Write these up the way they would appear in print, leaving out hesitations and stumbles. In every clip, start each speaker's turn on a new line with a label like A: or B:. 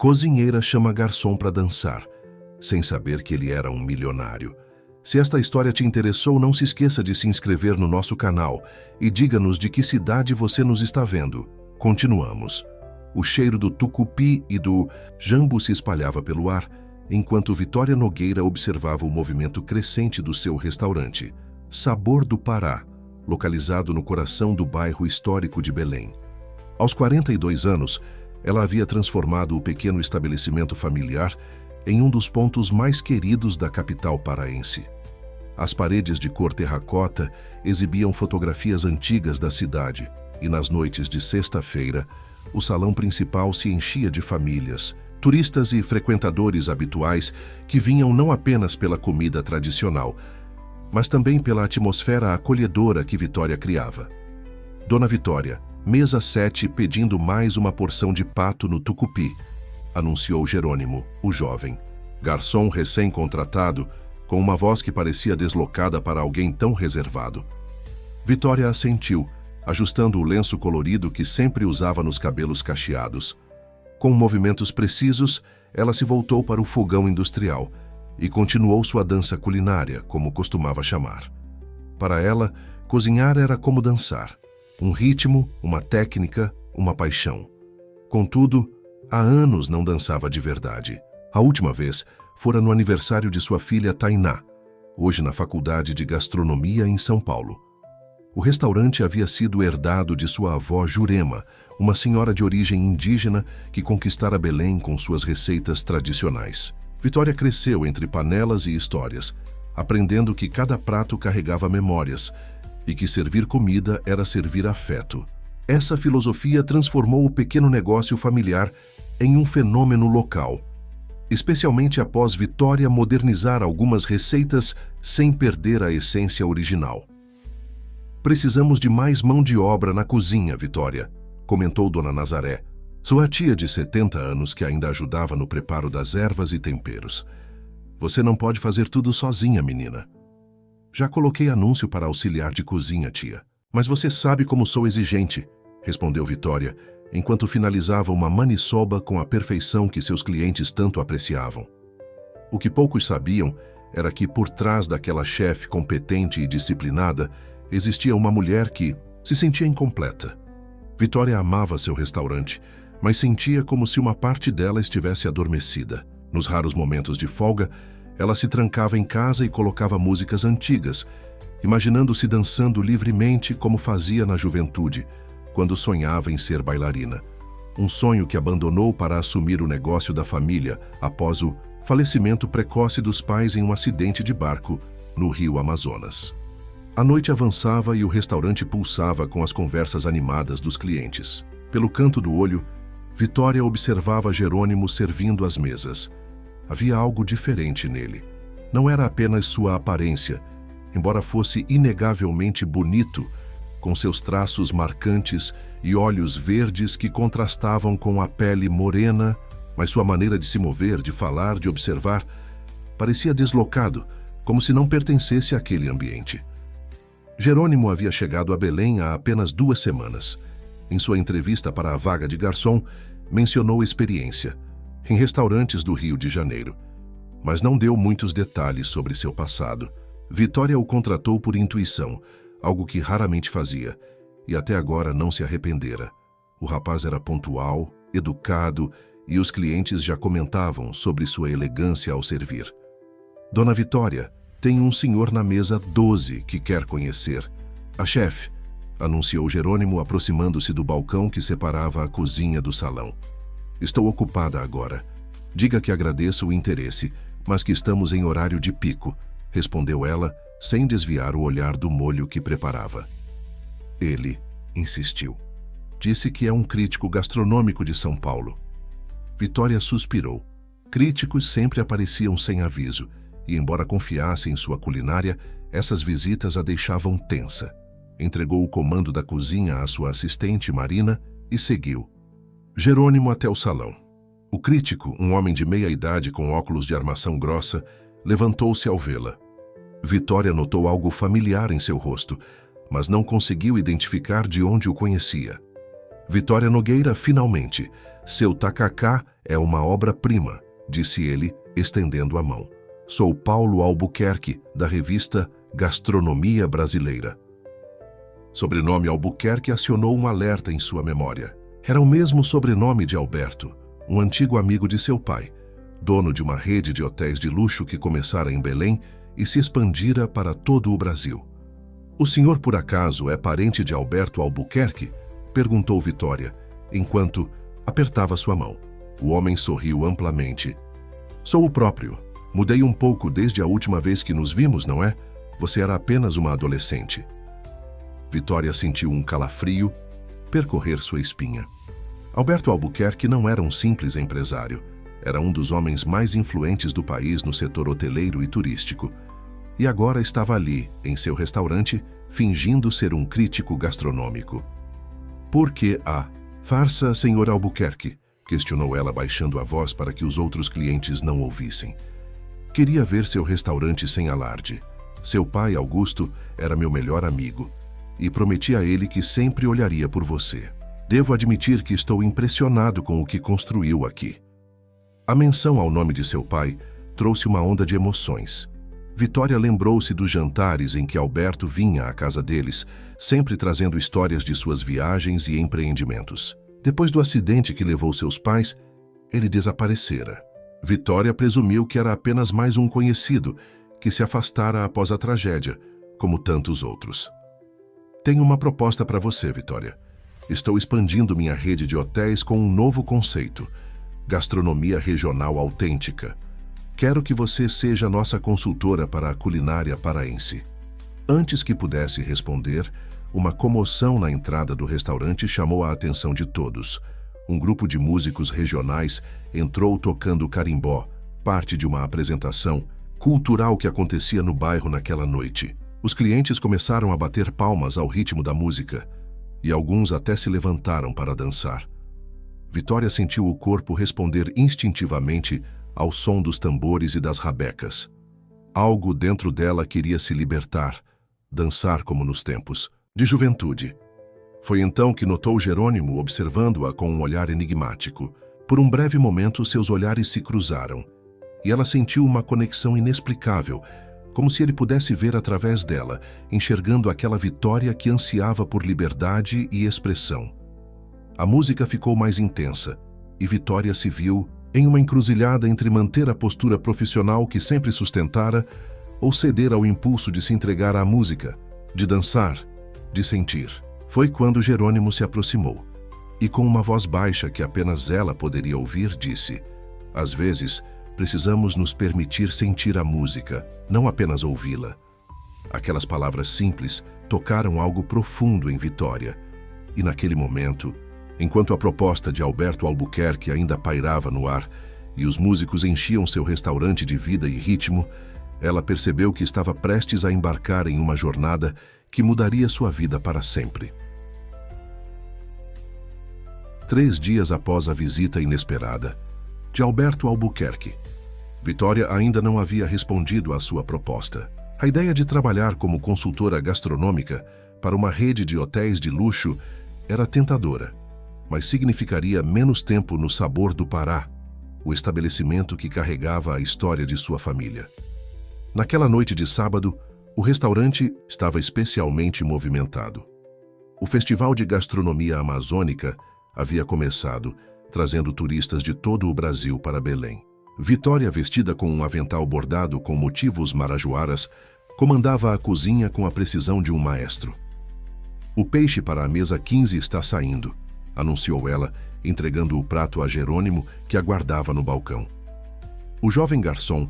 A: Cozinheira chama garçom para dançar, sem saber que ele era um milionário. Se esta história te interessou, não se esqueça de se inscrever no nosso canal e diga-nos de que cidade você nos está vendo. Continuamos. O cheiro do tucupi e do jambu se espalhava pelo ar, enquanto Vitória Nogueira observava o movimento crescente do seu restaurante, Sabor do Pará, localizado no coração do bairro histórico de Belém. Aos 42 anos, ela havia transformado o pequeno estabelecimento familiar em um dos pontos mais queridos da capital paraense. As paredes de cor terracota exibiam fotografias antigas da cidade e nas noites de sexta-feira, o salão principal se enchia de famílias, turistas e frequentadores habituais que vinham não apenas pela comida tradicional, mas também pela atmosfera acolhedora que Vitória criava. Dona Vitória, mesa 7 pedindo mais uma porção de pato no tucupi, anunciou Jerônimo, o jovem, garçom recém-contratado, com uma voz que parecia deslocada para alguém tão reservado. Vitória assentiu, ajustando o lenço colorido que sempre usava nos cabelos cacheados. Com movimentos precisos, ela se voltou para o fogão industrial e continuou sua dança culinária, como costumava chamar. Para ela, cozinhar era como dançar. Um ritmo, uma técnica, uma paixão. Contudo, há anos não dançava de verdade. A última vez fora no aniversário de sua filha Tainá, hoje na Faculdade de Gastronomia em São Paulo. O restaurante havia sido herdado de sua avó Jurema, uma senhora de origem indígena que conquistara Belém com suas receitas tradicionais. Vitória cresceu entre panelas e histórias, aprendendo que cada prato carregava memórias e que servir comida era servir afeto. Essa filosofia transformou o pequeno negócio familiar em um fenômeno local, especialmente após Vitória modernizar algumas receitas sem perder a essência original. Precisamos de mais mão de obra na cozinha, Vitória, comentou Dona Nazaré, sua tia de 70 anos que ainda ajudava no preparo das ervas e temperos. Você não pode fazer tudo sozinha, menina. Já coloquei anúncio para auxiliar de cozinha, tia. Mas você sabe como sou exigente, respondeu Vitória, enquanto finalizava uma maniçoba com a perfeição que seus clientes tanto apreciavam. O que poucos sabiam era que por trás daquela chefe competente e disciplinada existia uma mulher que se sentia incompleta. Vitória amava seu restaurante, mas sentia como se uma parte dela estivesse adormecida. Nos raros momentos de folga, ela se trancava em casa e colocava músicas antigas, imaginando-se dançando livremente como fazia na juventude, quando sonhava em ser bailarina. Um sonho que abandonou para assumir o negócio da família após o falecimento precoce dos pais em um acidente de barco no rio Amazonas. A noite avançava e o restaurante pulsava com as conversas animadas dos clientes. Pelo canto do olho, Vitória observava Jerônimo servindo as mesas. Havia algo diferente nele. Não era apenas sua aparência, embora fosse inegavelmente bonito, com seus traços marcantes e olhos verdes que contrastavam com a pele morena, mas sua maneira de se mover, de falar, de observar, parecia deslocado, como se não pertencesse àquele ambiente. Jerônimo havia chegado a Belém há apenas 2 semanas. Em sua entrevista para a vaga de garçom, mencionou experiência em restaurantes do Rio de Janeiro, mas não deu muitos detalhes sobre seu passado. Vitória o contratou por intuição, algo que raramente fazia, e até agora não se arrependera. O rapaz era pontual, educado, e os clientes já comentavam sobre sua elegância ao servir. Dona Vitória, tem um senhor na mesa 12 que quer conhecer. A chefe, anunciou Jerônimo, aproximando-se do balcão que separava a cozinha do salão. Estou ocupada agora. Diga que agradeço o interesse, mas que estamos em horário de pico, respondeu ela, sem desviar o olhar do molho que preparava. Ele insistiu. Disse que é um crítico gastronômico de São Paulo. Vitória suspirou. Críticos sempre apareciam sem aviso, e embora confiasse em sua culinária, essas visitas a deixavam tensa. Entregou o comando da cozinha à sua assistente Marina e seguiu Jerônimo até o salão. O crítico, um homem de meia idade com óculos de armação grossa, levantou-se ao vê-la. Vitória notou algo familiar em seu rosto, mas não conseguiu identificar de onde o conhecia. Vitória Nogueira, finalmente, Seu tacacá é uma obra-prima, disse ele, estendendo a mão. Sou Paulo Albuquerque, da revista Gastronomia Brasileira. Sobrenome Albuquerque acionou um alerta em sua memória. Era o mesmo sobrenome de Alberto, um antigo amigo de seu pai, dono de uma rede de hotéis de luxo que começara em Belém e se expandira para todo o Brasil. O senhor, por acaso, é parente de Alberto Albuquerque? Perguntou Vitória, enquanto apertava sua mão. O homem sorriu amplamente. Sou o próprio. Mudei um pouco desde a última vez que nos vimos, não é? Você era apenas uma adolescente. Vitória sentiu um calafrio percorrer sua espinha. Alberto Albuquerque não era um simples empresário. Era um dos homens mais influentes do país no setor hoteleiro e turístico. E agora estava ali, em seu restaurante, fingindo ser um crítico gastronômico. Por que a farsa, senhor Albuquerque? Questionou ela, baixando a voz para que os outros clientes não ouvissem. Queria ver seu restaurante sem alarde. Seu pai, Augusto, era meu melhor amigo e prometi a ele que sempre olharia por você. Devo admitir que estou impressionado com o que construiu aqui. A menção ao nome de seu pai trouxe uma onda de emoções. Vitória lembrou-se dos jantares em que Alberto vinha à casa deles, sempre trazendo histórias de suas viagens e empreendimentos. Depois do acidente que levou seus pais, ele desaparecera. Vitória presumiu que era apenas mais um conhecido que se afastara após a tragédia, como tantos outros. Tenho uma proposta para você, Vitória. Estou expandindo minha rede de hotéis com um novo conceito: gastronomia regional autêntica. Quero que você seja nossa consultora para a culinária paraense. Antes que pudesse responder, uma comoção na entrada do restaurante chamou a atenção de todos. Um grupo de músicos regionais entrou tocando carimbó, parte de uma apresentação cultural que acontecia no bairro naquela noite. Os clientes começaram a bater palmas ao ritmo da música, e alguns até se levantaram para dançar. Vitória sentiu o corpo responder instintivamente ao som dos tambores e das rabecas. Algo dentro dela queria se libertar, dançar como nos tempos de juventude. Foi então que notou Jerônimo observando-a com um olhar enigmático. Por um breve momento, seus olhares se cruzaram, e ela sentiu uma conexão inexplicável, como se ele pudesse ver através dela, enxergando aquela Vitória que ansiava por liberdade e expressão. A música ficou mais intensa, e Vitória se viu em uma encruzilhada entre manter a postura profissional que sempre sustentara ou ceder ao impulso de se entregar à música, de dançar, de sentir. Foi quando Jerônimo se aproximou e, com uma voz baixa que apenas ela poderia ouvir, disse: às vezes, precisamos nos permitir sentir a música, não apenas ouvi-la. Aquelas palavras simples tocaram algo profundo em Vitória, e naquele momento, enquanto a proposta de Alberto Albuquerque ainda pairava no ar e os músicos enchiam seu restaurante de vida e ritmo, ela percebeu que estava prestes a embarcar em uma jornada que mudaria sua vida para sempre. 3 dias após a visita inesperada de Alberto Albuquerque, Vitória ainda não havia respondido à sua proposta. A ideia de trabalhar como consultora gastronômica para uma rede de hotéis de luxo era tentadora, mas significaria menos tempo no Sabor do Pará, o estabelecimento que carregava a história de sua família. Naquela noite de sábado, o restaurante estava especialmente movimentado. O Festival de Gastronomia Amazônica havia começado, trazendo turistas de todo o Brasil para Belém. Vitória, vestida com um avental bordado com motivos marajoaras, comandava a cozinha com a precisão de um maestro. O peixe para a mesa 15 está saindo, anunciou ela, entregando o prato a Jerônimo, que aguardava no balcão. O jovem garçom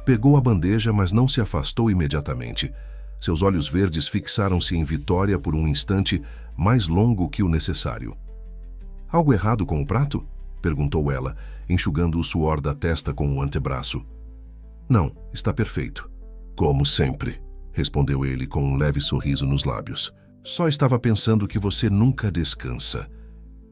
A: pegou a bandeja, mas não se afastou imediatamente. Seus olhos verdes fixaram-se em Vitória por um instante mais longo que o necessário. Algo errado com o prato? Perguntou ela, enxugando o suor da testa com o antebraço. Não, está perfeito. Como sempre, respondeu ele com um leve sorriso nos lábios. Só estava pensando que você nunca descansa.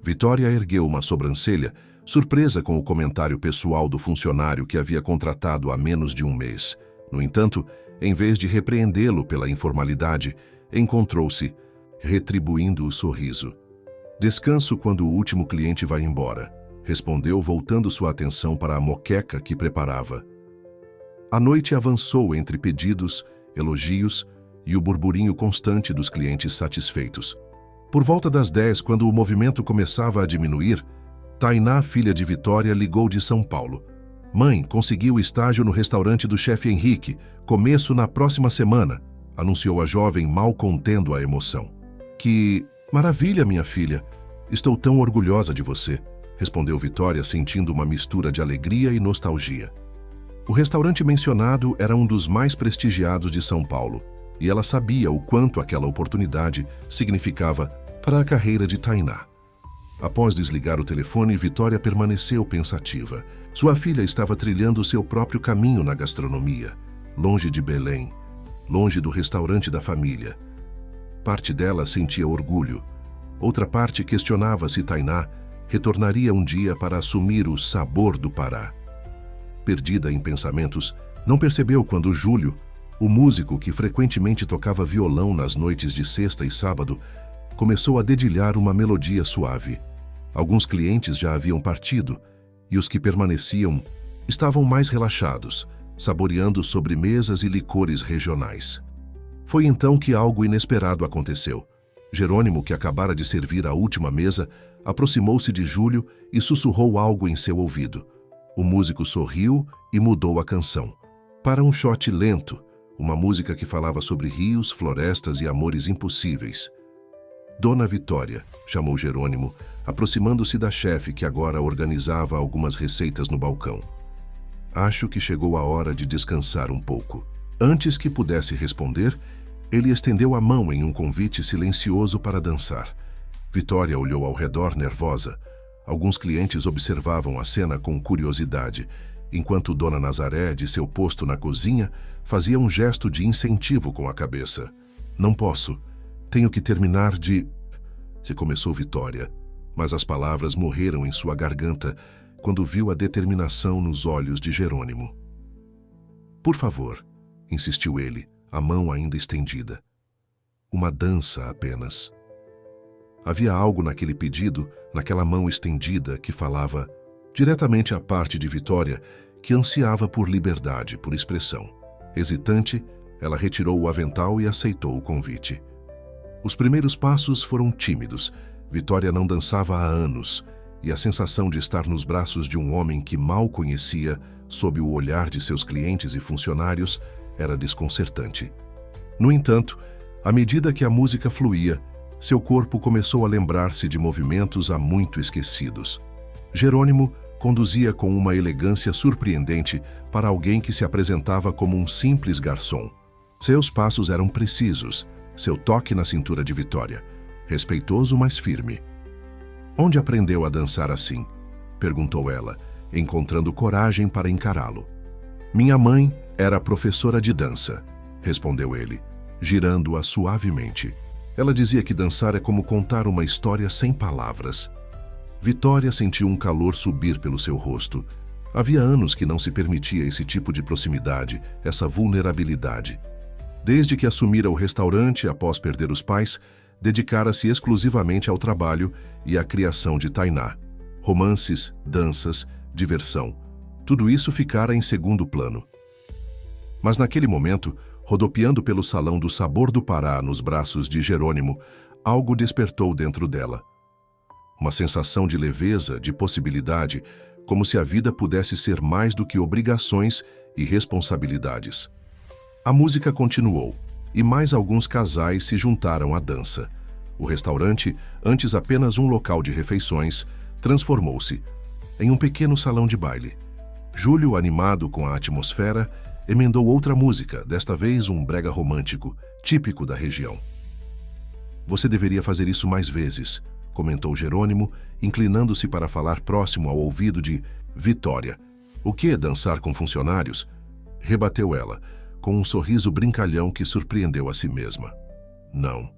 A: Vitória ergueu uma sobrancelha, surpresa com o comentário pessoal do funcionário que havia contratado há menos de um mês. No entanto, em vez de repreendê-lo pela informalidade, encontrou-se, retribuindo o sorriso. Descanso quando o último cliente vai embora. respondeu, voltando sua atenção para a moqueca que preparava. A noite avançou entre pedidos, elogios e o burburinho constante dos clientes satisfeitos. Por volta das 10, quando o movimento começava a diminuir, Tainá, filha de Vitória, ligou de São Paulo. Mãe, consegui o estágio no restaurante do chefe Henrique. Começo na próxima semana, anunciou a jovem, mal contendo a emoção. Que maravilha, minha filha. Estou tão orgulhosa de você, respondeu Vitória, sentindo uma mistura de alegria e nostalgia. O restaurante mencionado era um dos mais prestigiados de São Paulo, e ela sabia o quanto aquela oportunidade significava para a carreira de Tainá. Após desligar o telefone, Vitória permaneceu pensativa. Sua filha estava trilhando seu próprio caminho na gastronomia, longe de Belém, longe do restaurante da família. Parte dela sentia orgulho. Outra parte questionava se Tainá retornaria um dia para assumir o sabor do Pará. Perdida em pensamentos, não percebeu quando Júlio, o músico que frequentemente tocava violão nas noites de sexta e sábado, começou a dedilhar uma melodia suave. Alguns clientes já haviam partido, e os que permaneciam estavam mais relaxados, saboreando sobremesas e licores regionais. Foi então que algo inesperado aconteceu. Jerônimo, que acabara de servir a última mesa, aproximou-se de Júlio e sussurrou algo em seu ouvido. O músico sorriu e mudou a canção para um shot lento, uma música que falava sobre rios, florestas e amores impossíveis. Dona Vitória, chamou Jerônimo, aproximando-se da chefe que agora organizava algumas receitas no balcão. Acho que chegou a hora de descansar um pouco. Antes que pudesse responder, ele estendeu a mão em um convite silencioso para dançar. Vitória olhou ao redor nervosa. Alguns clientes observavam a cena com curiosidade, enquanto Dona Nazaré, de seu posto na cozinha, fazia um gesto de incentivo com a cabeça. Não posso. Tenho que terminar de... Se começou Vitória, mas as palavras morreram em sua garganta quando viu a determinação nos olhos de Jerônimo. Por favor, insistiu ele, a mão ainda estendida. Uma dança apenas. Havia algo naquele pedido, naquela mão estendida, que falava diretamente à parte de Vitória, que ansiava por liberdade, por expressão. Hesitante, ela retirou o avental e aceitou o convite. Os primeiros passos foram tímidos. Vitória não dançava há anos, e a sensação de estar nos braços de um homem que mal conhecia, sob o olhar de seus clientes e funcionários, era desconcertante. No entanto, à medida que a música fluía, seu corpo começou a lembrar-se de movimentos há muito esquecidos. Jerônimo conduzia com uma elegância surpreendente para alguém que se apresentava como um simples garçom. Seus passos eram precisos, seu toque na cintura de Vitória, respeitoso, mas firme. Onde aprendeu a dançar assim? Perguntou ela, encontrando coragem para encará-lo. Minha mãe era professora de dança, respondeu ele, girando-a suavemente. Ela dizia que dançar é como contar uma história sem palavras. Vitória sentiu um calor subir pelo seu rosto. Havia anos que não se permitia esse tipo de proximidade, essa vulnerabilidade. Desde que assumira o restaurante após perder os pais, dedicara-se exclusivamente ao trabalho e à criação de Tainá. Romances, danças, diversão. Tudo isso ficara em segundo plano. Mas naquele momento, rodopiando pelo salão do Sabor do Pará nos braços de Jerônimo, algo despertou dentro dela. Uma sensação de leveza, de possibilidade, como se a vida pudesse ser mais do que obrigações e responsabilidades. A música continuou, e mais alguns casais se juntaram à dança. O restaurante, antes apenas um local de refeições, transformou-se em um pequeno salão de baile. Júlio, animado com a atmosfera, emendou outra música, desta vez um brega romântico, típico da região. Você deveria fazer isso mais vezes, comentou Jerônimo, inclinando-se para falar próximo ao ouvido de Vitória. O que é dançar com funcionários? Rebateu ela, com um sorriso brincalhão que surpreendeu a si mesma. Não.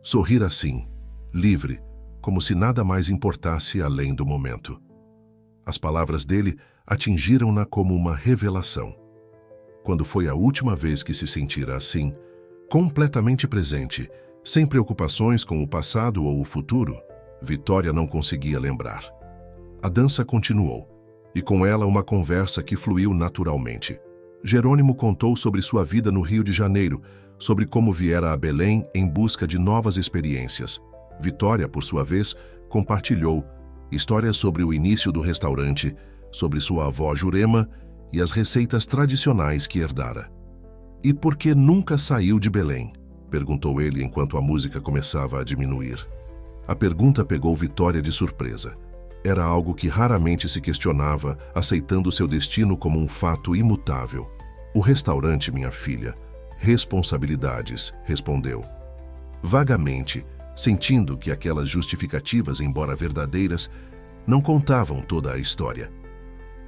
A: Sorrir assim, livre, como se nada mais importasse além do momento. As palavras dele atingiram-na como uma revelação. Quando foi a última vez que se sentira assim, completamente presente, sem preocupações com o passado ou o futuro, Vitória não conseguia lembrar. A dança continuou, e com ela uma conversa que fluiu naturalmente. Jerônimo contou sobre sua vida no Rio de Janeiro, sobre como viera a Belém em busca de novas experiências. Vitória, por sua vez, compartilhou histórias sobre o início do restaurante, sobre sua avó Jurema e as receitas tradicionais que herdara. "E por que nunca saiu de Belém?", perguntou ele enquanto a música começava a diminuir. A pergunta pegou Vitória de surpresa. Era algo que raramente se questionava, aceitando seu destino como um fato imutável. "O restaurante, minha filha. Responsabilidades", respondeu. Vagamente, sentindo que aquelas justificativas, embora verdadeiras, não contavam toda a história.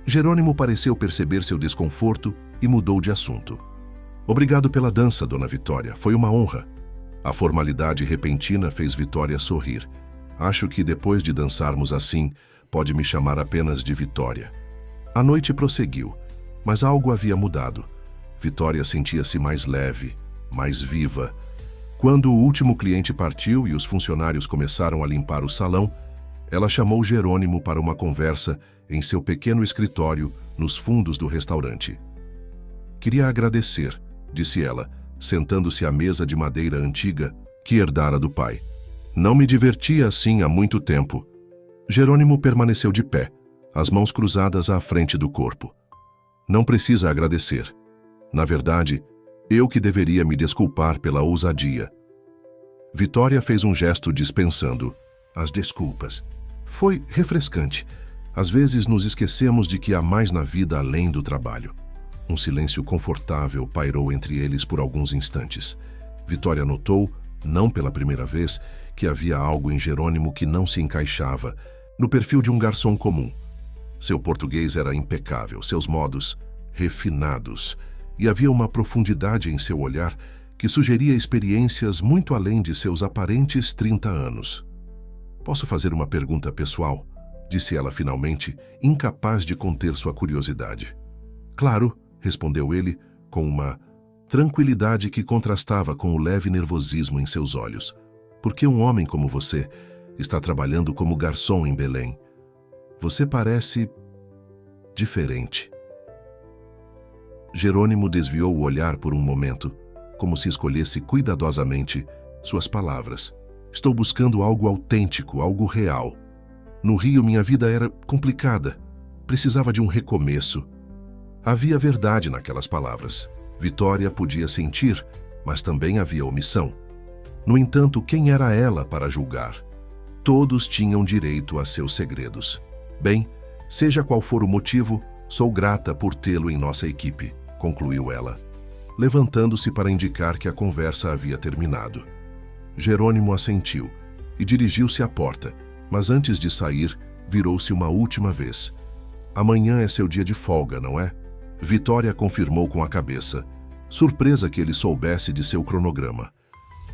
A: Jerônimo pareceu perceber seu desconforto e mudou de assunto. "Obrigado pela dança, dona Vitória. Foi uma honra." A formalidade repentina fez Vitória sorrir. "Acho que depois de dançarmos assim, pode me chamar apenas de Vitória." A noite prosseguiu, mas algo havia mudado. Vitória sentia-se mais leve, mais viva. Quando o último cliente partiu e os funcionários começaram a limpar o salão, ela chamou Jerônimo para uma conversa em seu pequeno escritório nos fundos do restaurante. "Queria agradecer", disse ela, sentando-se à mesa de madeira antiga que herdara do pai. "Não me divertia assim há muito tempo." Jerônimo permaneceu de pé, as mãos cruzadas à frente do corpo. "Não precisa agradecer. Na verdade, eu que deveria me desculpar pela ousadia." Vitória fez um gesto dispensando as desculpas. Foi refrescante. Às vezes nos esquecemos de que há mais na vida além do trabalho. Um silêncio confortável pairou entre eles por alguns instantes. Vitória notou, não pela primeira vez, que havia algo em Jerônimo que não se encaixava no perfil de um garçom comum. Seu português era impecável, seus modos refinados, e havia uma profundidade em seu olhar que sugeria experiências muito além de seus aparentes 30 anos. "Posso fazer uma pergunta pessoal?", disse ela finalmente, incapaz de conter sua curiosidade. "Claro", respondeu ele, com uma tranquilidade que contrastava com o leve nervosismo em seus olhos. "Por que um homem como você está trabalhando como garçom em Belém? Você parece diferente." Jerônimo desviou o olhar por um momento, como se escolhesse cuidadosamente suas palavras. "Estou buscando algo autêntico, algo real. No Rio, minha vida era complicada. Precisava de um recomeço." Havia verdade naquelas palavras. Vitória podia sentir, mas também havia omissão. No entanto, quem era ela para julgar? Todos tinham direito a seus segredos. "Bem, seja qual for o motivo, sou grata por tê-lo em nossa equipe", concluiu ela, levantando-se para indicar que a conversa havia terminado. Jerônimo assentiu e dirigiu-se à porta, mas antes de sair, virou-se uma última vez. "Amanhã é seu dia de folga, não é?" Vitória confirmou com a cabeça, surpresa que ele soubesse de seu cronograma.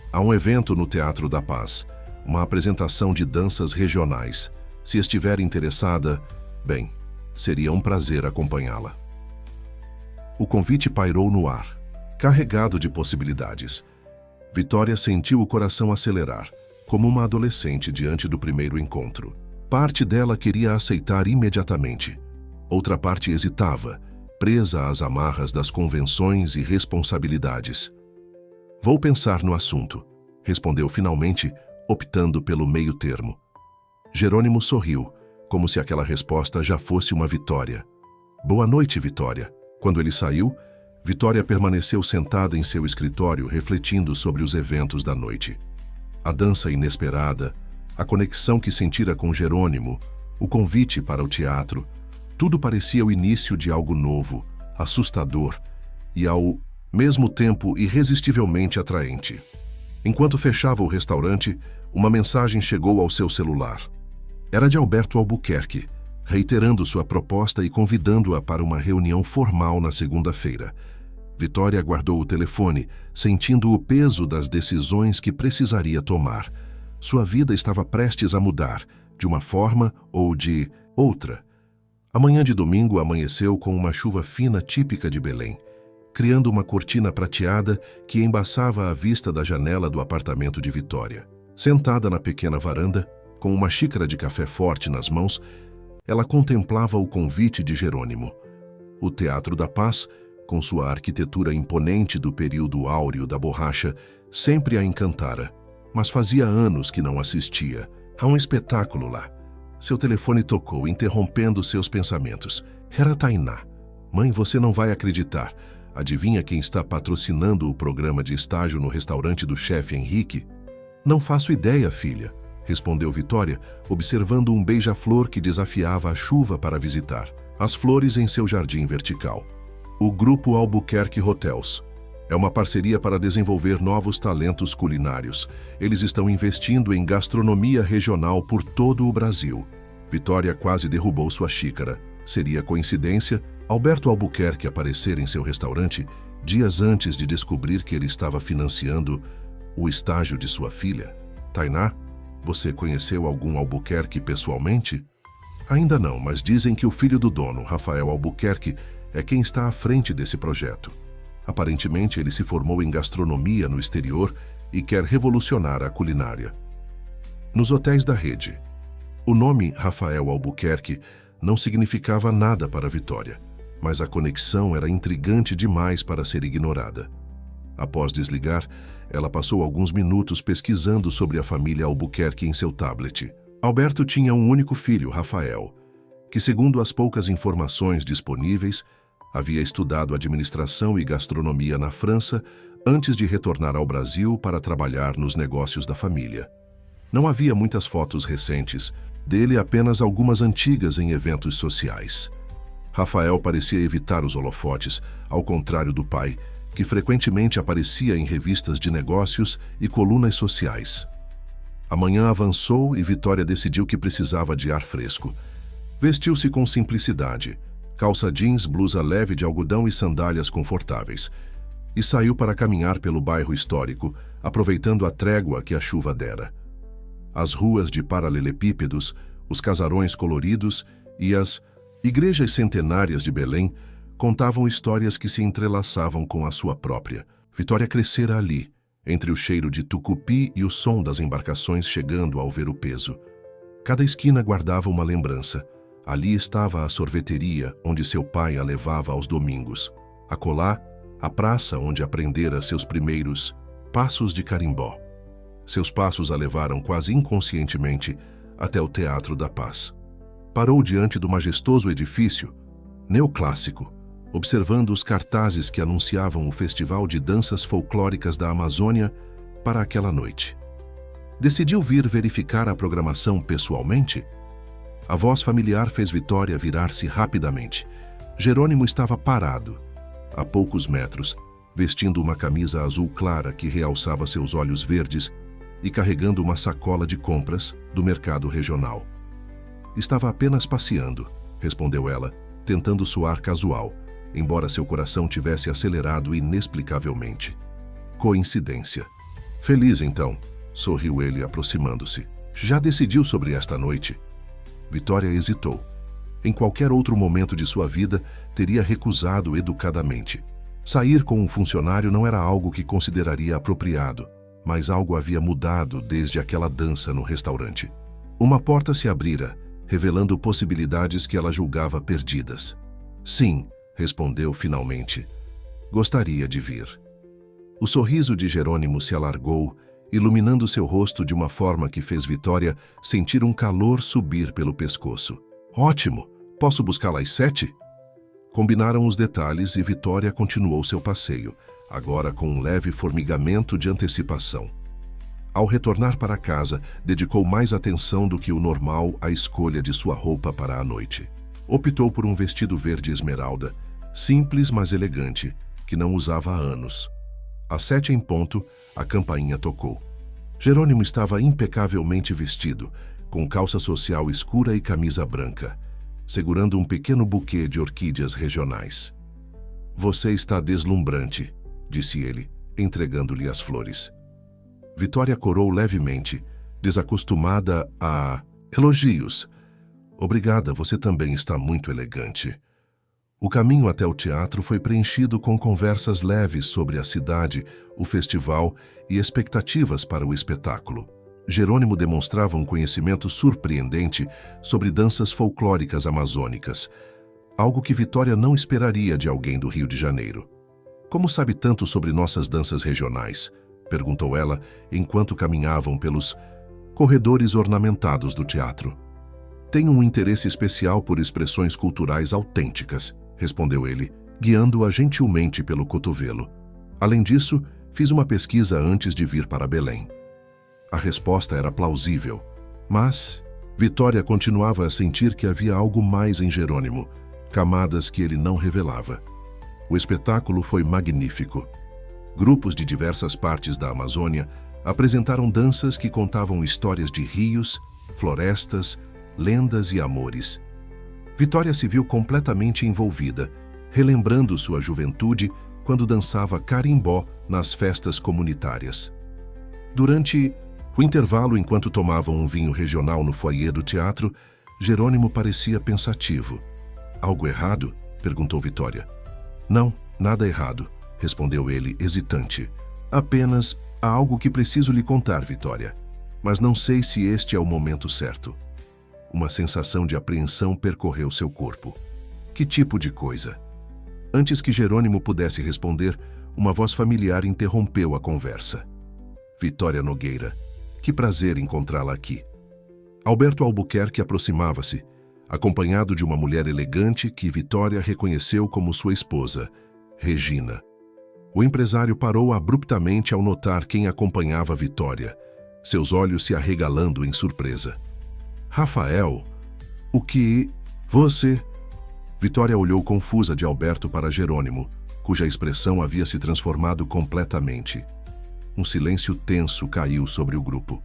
A: "Há um evento no Teatro da Paz, uma apresentação de danças regionais. Se estiver interessada, bem, seria um prazer acompanhá-la." O convite pairou no ar, carregado de possibilidades. Vitória sentiu o coração acelerar, como uma adolescente diante do primeiro encontro. Parte dela queria aceitar imediatamente. Outra parte hesitava, presa às amarras das convenções e responsabilidades. "Vou pensar no assunto", respondeu finalmente, optando pelo meio termo. Jerônimo sorriu, como se aquela resposta já fosse uma vitória. "Boa noite, Vitória." Quando ele saiu, Vitória permaneceu sentada em seu escritório, refletindo sobre os eventos da noite. A dança inesperada, a conexão que sentira com Jerônimo, o convite para o teatro, tudo parecia o início de algo novo, assustador e, ao mesmo tempo, irresistivelmente atraente. Enquanto fechava o restaurante, uma mensagem chegou ao seu celular. Era de Alberto Albuquerque, reiterando sua proposta e convidando-a para uma reunião formal na segunda-feira. Vitória guardou o telefone, sentindo o peso das decisões que precisaria tomar. Sua vida estava prestes a mudar, de uma forma ou de outra. A manhã de domingo amanheceu com uma chuva fina típica de Belém, criando uma cortina prateada que embaçava a vista da janela do apartamento de Vitória. Sentada na pequena varanda, com uma xícara de café forte nas mãos, Ela contemplava o convite de Jerônimo. O Teatro da Paz, com sua arquitetura imponente do período áureo da borracha, sempre a encantara, mas fazia anos que não assistia. Há um espetáculo lá. Seu telefone tocou, interrompendo seus pensamentos. Era Tainá. Mãe, você não vai acreditar. Adivinha quem está patrocinando o programa de estágio no restaurante do chefe Henrique? Não faço ideia, filha, respondeu Vitória, observando um beija-flor que desafiava a chuva para visitar as flores em seu jardim vertical. O Grupo Albuquerque Hotels. É uma parceria para desenvolver novos talentos culinários. Eles estão investindo em gastronomia regional por todo o Brasil. Vitória quase derrubou sua xícara. Seria coincidência Alberto Albuquerque aparecer em seu restaurante dias antes de descobrir que ele estava financiando o estágio de sua filha? Tainá, você conheceu algum Albuquerque pessoalmente? Ainda não, mas dizem que o filho do dono, Rafael Albuquerque, é quem está à frente desse projeto. Aparentemente, ele se formou em gastronomia no exterior e quer revolucionar a culinária. Nos hotéis da rede, o nome Rafael Albuquerque não significava nada para Vitória, mas a conexão era intrigante demais para ser ignorada. Após desligar, ela passou alguns minutos pesquisando sobre a família Albuquerque em seu tablet. Alberto tinha um único filho, Rafael, que, segundo as poucas informações disponíveis, havia estudado administração e gastronomia na França antes de retornar ao Brasil para trabalhar nos negócios da família. Não havia muitas fotos recentes, dele apenas algumas antigas em eventos sociais. Rafael parecia evitar os holofotes, ao contrário do pai, que frequentemente aparecia em revistas de negócios e colunas sociais. A manhã avançou e Vitória decidiu que precisava de ar fresco. Vestiu-se com simplicidade, calça jeans, blusa leve de algodão e sandálias confortáveis, e saiu para caminhar pelo bairro histórico, aproveitando a trégua que a chuva dera. As ruas de paralelepípedos, os casarões coloridos e as igrejas centenárias de Belém contavam histórias que se entrelaçavam com a sua própria. Vitória crescera ali, entre o cheiro de tucupi e o som das embarcações chegando ao ver o peso. Cada esquina guardava uma lembrança. Ali estava a sorveteria onde seu pai a levava aos domingos. Acolá, a praça onde aprendera seus primeiros passos de carimbó. Seus passos a levaram quase inconscientemente até o Teatro da Paz. Parou diante do majestoso edifício, neoclássico, observando os cartazes que anunciavam o Festival de Danças Folclóricas da Amazônia para aquela noite. Decidiu vir verificar a programação pessoalmente? A voz familiar fez Vitória virar-se rapidamente. Jerônimo estava parado, a poucos metros, vestindo uma camisa azul clara que realçava seus olhos verdes e carregando uma sacola de compras do mercado regional. Estava apenas passeando, respondeu ela, tentando soar casual, embora seu coração tivesse acelerado inexplicavelmente. Coincidência. Feliz, então, sorriu ele aproximando-se. Já decidiu sobre esta noite? Vitória hesitou. Em qualquer outro momento de sua vida, teria recusado educadamente. Sair com um funcionário não era algo que consideraria apropriado, mas algo havia mudado desde aquela dança no restaurante. Uma porta se abrira, revelando possibilidades que ela julgava perdidas. Sim, respondeu finalmente. Gostaria de vir. O sorriso de Jerônimo se alargou, iluminando seu rosto de uma forma que fez Vitória sentir um calor subir pelo pescoço. Ótimo! Posso buscá-la às 7? Combinaram os detalhes e Vitória continuou seu passeio, agora com um leve formigamento de antecipação. Ao retornar para casa, dedicou mais atenção do que o normal à escolha de sua roupa para a noite. Optou por um vestido verde esmeralda, simples mas elegante, que não usava há anos. Às 7 em ponto, a campainha tocou. Jerônimo estava impecavelmente vestido, com calça social escura e camisa branca, segurando um pequeno buquê de orquídeas regionais. Você está deslumbrante, disse ele, entregando-lhe as flores. Vitória corou levemente, desacostumada a elogios. Obrigada, você também está muito elegante. O caminho até o teatro foi preenchido com conversas leves sobre a cidade, o festival e expectativas para o espetáculo. Jerônimo demonstrava um conhecimento surpreendente sobre danças folclóricas amazônicas, algo que Vitória não esperaria de alguém do Rio de Janeiro. Como sabe tanto sobre nossas danças regionais? Perguntou ela enquanto caminhavam pelos corredores ornamentados do teatro. Tenho um interesse especial por expressões culturais autênticas, respondeu ele, guiando-a gentilmente pelo cotovelo. Além disso, fiz uma pesquisa antes de vir para Belém. A resposta era plausível, mas Vitória continuava a sentir que havia algo mais em Jerônimo, camadas que ele não revelava. O espetáculo foi magnífico. Grupos de diversas partes da Amazônia apresentaram danças que contavam histórias de rios, florestas, lendas e amores. Vitória se viu completamente envolvida, relembrando sua juventude quando dançava carimbó nas festas comunitárias. Durante o intervalo, enquanto tomavam um vinho regional no foyer do teatro, Jerônimo parecia pensativo. Algo errado? Perguntou Vitória. Não, nada errado, respondeu ele, hesitante. Apenas há algo que preciso lhe contar, Vitória. Mas não sei se este é o momento certo. Uma sensação de apreensão percorreu seu corpo. Que tipo de coisa? Antes que Jerônimo pudesse responder, uma voz familiar interrompeu a conversa. Vitória Nogueira. Que prazer encontrá-la aqui. Alberto Albuquerque aproximava-se, acompanhado de uma mulher elegante que Vitória reconheceu como sua esposa, Regina. O empresário parou abruptamente ao notar quem acompanhava Vitória, seus olhos se arregalando em surpresa. Rafael, o que... Você... Vitória olhou confusa de Alberto para Jerônimo, cuja expressão havia se transformado completamente. Um silêncio tenso caiu sobre o grupo.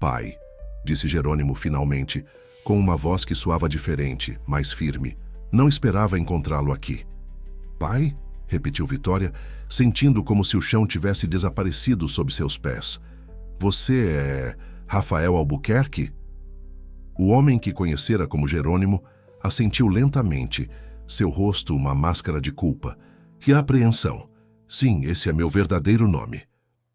A: Pai, disse Jerônimo finalmente, com uma voz que soava diferente, mais firme. Não esperava encontrá-lo aqui. Pai? Repetiu Vitória, sentindo como se o chão tivesse desaparecido sob seus pés. Você é Rafael Albuquerque? O homem que conhecera como Jerônimo assentiu lentamente, seu rosto uma máscara de culpa. Que apreensão. Sim, esse é meu verdadeiro nome.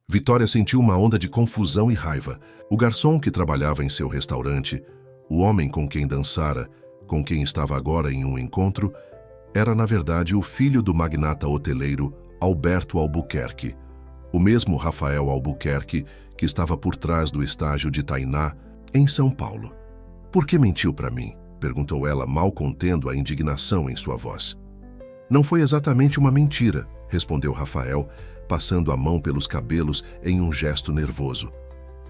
A: Vitória sentiu uma onda de confusão e raiva. O garçom que trabalhava em seu restaurante, o homem com quem dançara, com quem estava agora em um encontro, era na verdade o filho do magnata hoteleiro Alberto Albuquerque, o mesmo Rafael Albuquerque que estava por trás do estágio de Tainá, em São Paulo. Por que mentiu para mim? Perguntou ela, mal contendo a indignação em sua voz. Não foi exatamente uma mentira, respondeu Rafael, passando a mão pelos cabelos em um gesto nervoso.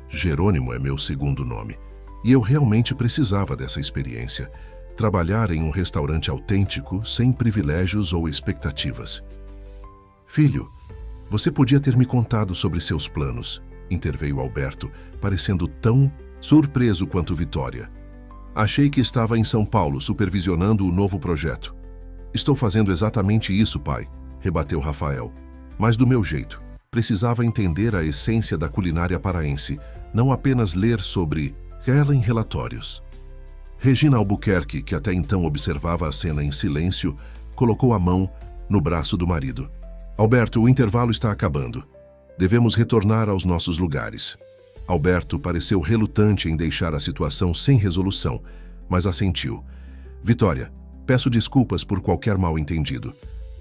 A: Jerônimo é meu segundo nome, e eu realmente precisava dessa experiência. Trabalhar em um restaurante autêntico, sem privilégios ou expectativas. Filho, você podia ter me contado sobre seus planos, interveio Alberto, parecendo tão surpreso quanto Vitória. Achei que estava em São Paulo, supervisionando o novo projeto. Estou fazendo exatamente isso, pai, rebateu Rafael. Mas do meu jeito. Precisava entender a essência da culinária paraense, não apenas ler sobre ela em relatórios. Regina Albuquerque, que até então observava a cena em silêncio, colocou a mão no braço do marido. Alberto, o intervalo está acabando. Devemos retornar aos nossos lugares. Alberto pareceu relutante em deixar a situação sem resolução, mas assentiu. Vitória, peço desculpas por qualquer mal-entendido.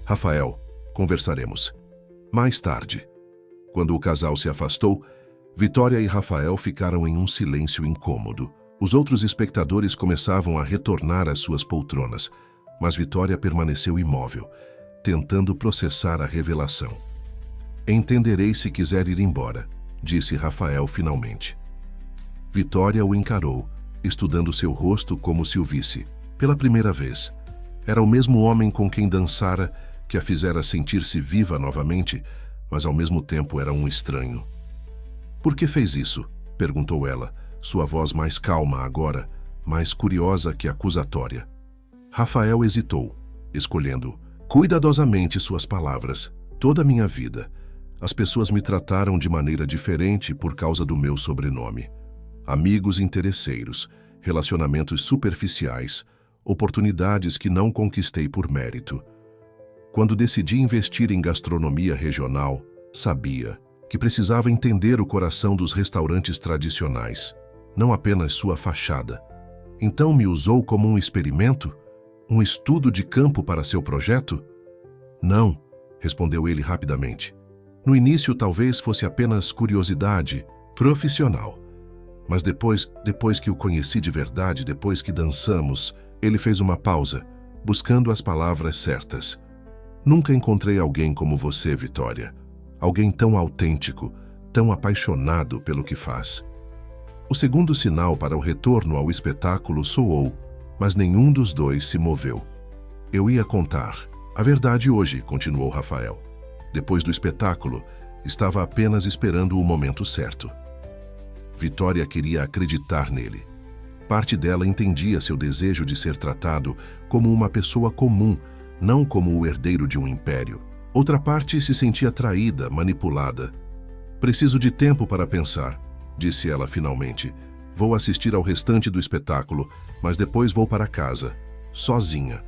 A: Rafael, conversaremos. Mais tarde. Quando o casal se afastou, Vitória e Rafael ficaram em um silêncio incômodo. Os outros espectadores começavam a retornar às suas poltronas, mas Vitória permaneceu imóvel, tentando processar a revelação. Entenderei se quiser ir embora, disse Rafael finalmente. Vitória o encarou, estudando seu rosto como se o visse. Pela primeira vez. Era o mesmo homem com quem dançara, que a fizera sentir-se viva novamente, mas ao mesmo tempo era um estranho. Por que fez isso? Perguntou ela, sua voz mais calma agora, mais curiosa que acusatória. Rafael hesitou, escolhendo cuidadosamente suas palavras. Toda a minha vida, as pessoas me trataram de maneira diferente por causa do meu sobrenome. Amigos interesseiros, relacionamentos superficiais, oportunidades que não conquistei por mérito. Quando decidi investir em gastronomia regional, sabia, que precisava entender o coração dos restaurantes tradicionais, não apenas sua fachada. Então me usou como um experimento? Um estudo de campo para seu projeto? Não, respondeu ele rapidamente. No início talvez fosse apenas curiosidade profissional. Mas depois que o conheci de verdade, depois que dançamos, ele fez uma pausa, buscando as palavras certas. Nunca encontrei alguém como você, Vitória. Alguém tão autêntico, tão apaixonado pelo que faz. O segundo sinal para o retorno ao espetáculo soou, mas nenhum dos dois se moveu. Eu ia contar a verdade hoje, continuou Rafael. Depois do espetáculo, estava apenas esperando o momento certo. Vitória queria acreditar nele. Parte dela entendia seu desejo de ser tratado como uma pessoa comum, não como o herdeiro de um império. Outra parte se sentia traída, manipulada. Preciso de tempo para pensar, disse ela finalmente. Vou assistir ao restante do espetáculo, mas depois vou para casa, sozinha.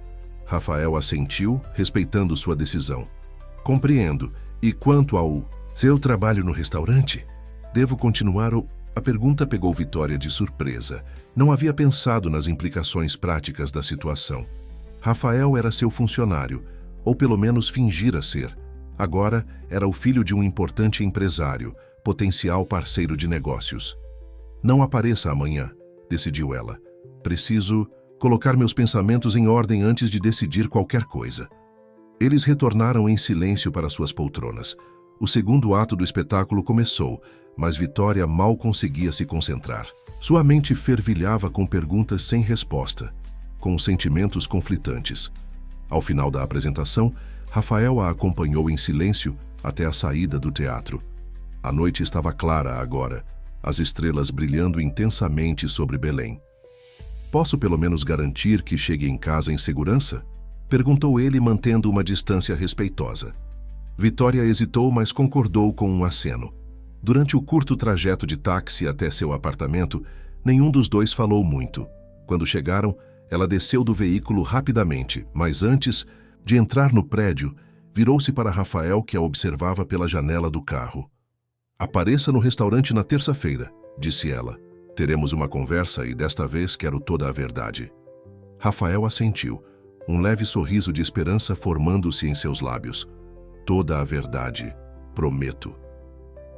A: Rafael assentiu, respeitando sua decisão. Compreendo. E quanto ao seu trabalho no restaurante? Devo continuar ou... A pergunta pegou Vitória de surpresa. Não havia pensado nas implicações práticas da situação. Rafael era seu funcionário, ou pelo menos fingira ser. Agora era o filho de um importante empresário, potencial parceiro de negócios. Não apareça amanhã, decidiu ela. Preciso colocar meus pensamentos em ordem antes de decidir qualquer coisa. Eles retornaram em silêncio para suas poltronas. O segundo ato do espetáculo começou, mas Vitória mal conseguia se concentrar. Sua mente fervilhava com perguntas sem resposta, com sentimentos conflitantes. Ao final da apresentação, Rafael a acompanhou em silêncio até a saída do teatro. A noite estava clara agora, as estrelas brilhando intensamente sobre Belém. Posso pelo menos garantir que chegue em casa em segurança? Perguntou ele, mantendo uma distância respeitosa. Vitória hesitou, mas concordou com um aceno. Durante o curto trajeto de táxi até seu apartamento, nenhum dos dois falou muito. Quando chegaram, ela desceu do veículo rapidamente, mas antes de entrar no prédio, virou-se para Rafael, que a observava pela janela do carro. Apareça no restaurante na terça-feira, disse ela. Teremos uma conversa e desta vez quero toda a verdade. Rafael assentiu, um leve sorriso de esperança formando-se em seus lábios. Toda a verdade, prometo.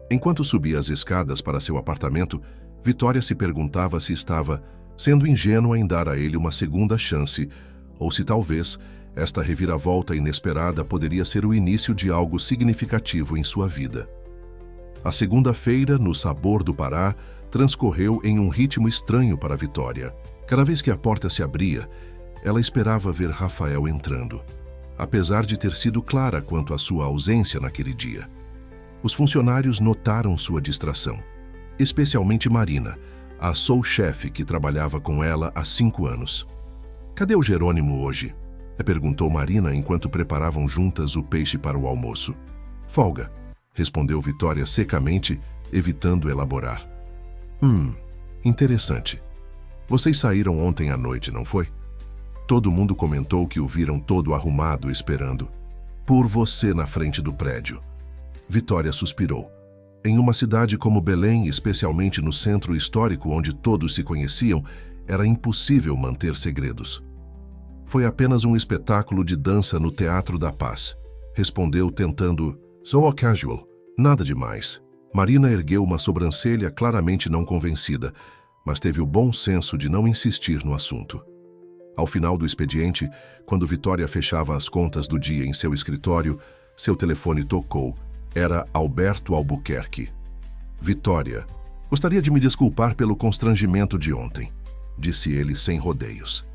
A: Enquanto subia as escadas para seu apartamento, Vitória se perguntava se estava sendo ingênua em dar a ele uma segunda chance, ou se talvez esta reviravolta inesperada poderia ser o início de algo significativo em sua vida. A segunda-feira, no Sabor do Pará, transcorreu em um ritmo estranho para Vitória. Cada vez que a porta se abria, ela esperava ver Rafael entrando, apesar de ter sido clara quanto à sua ausência naquele dia. Os funcionários notaram sua distração, especialmente Marina, a sous-chefe que trabalhava com ela há 5 anos. Cadê o Jerônimo hoje? Perguntou Marina enquanto preparavam juntas o peixe para o almoço. Folga, respondeu Vitória secamente, evitando elaborar. Interessante. Vocês saíram ontem à noite, não foi? Todo mundo comentou que o viram todo arrumado esperando por você na frente do prédio. Vitória suspirou. Em uma cidade como Belém, especialmente no centro histórico onde todos se conheciam, era impossível manter segredos. Foi apenas um espetáculo de dança no Teatro da Paz, respondeu tentando. So casual, nada demais. Marina ergueu uma sobrancelha claramente não convencida, mas teve o bom senso de não insistir no assunto. Ao final do expediente, quando Vitória fechava as contas do dia em seu escritório, seu telefone tocou. Era Alberto Albuquerque. Vitória, gostaria de me desculpar pelo constrangimento de ontem, disse ele sem rodeios.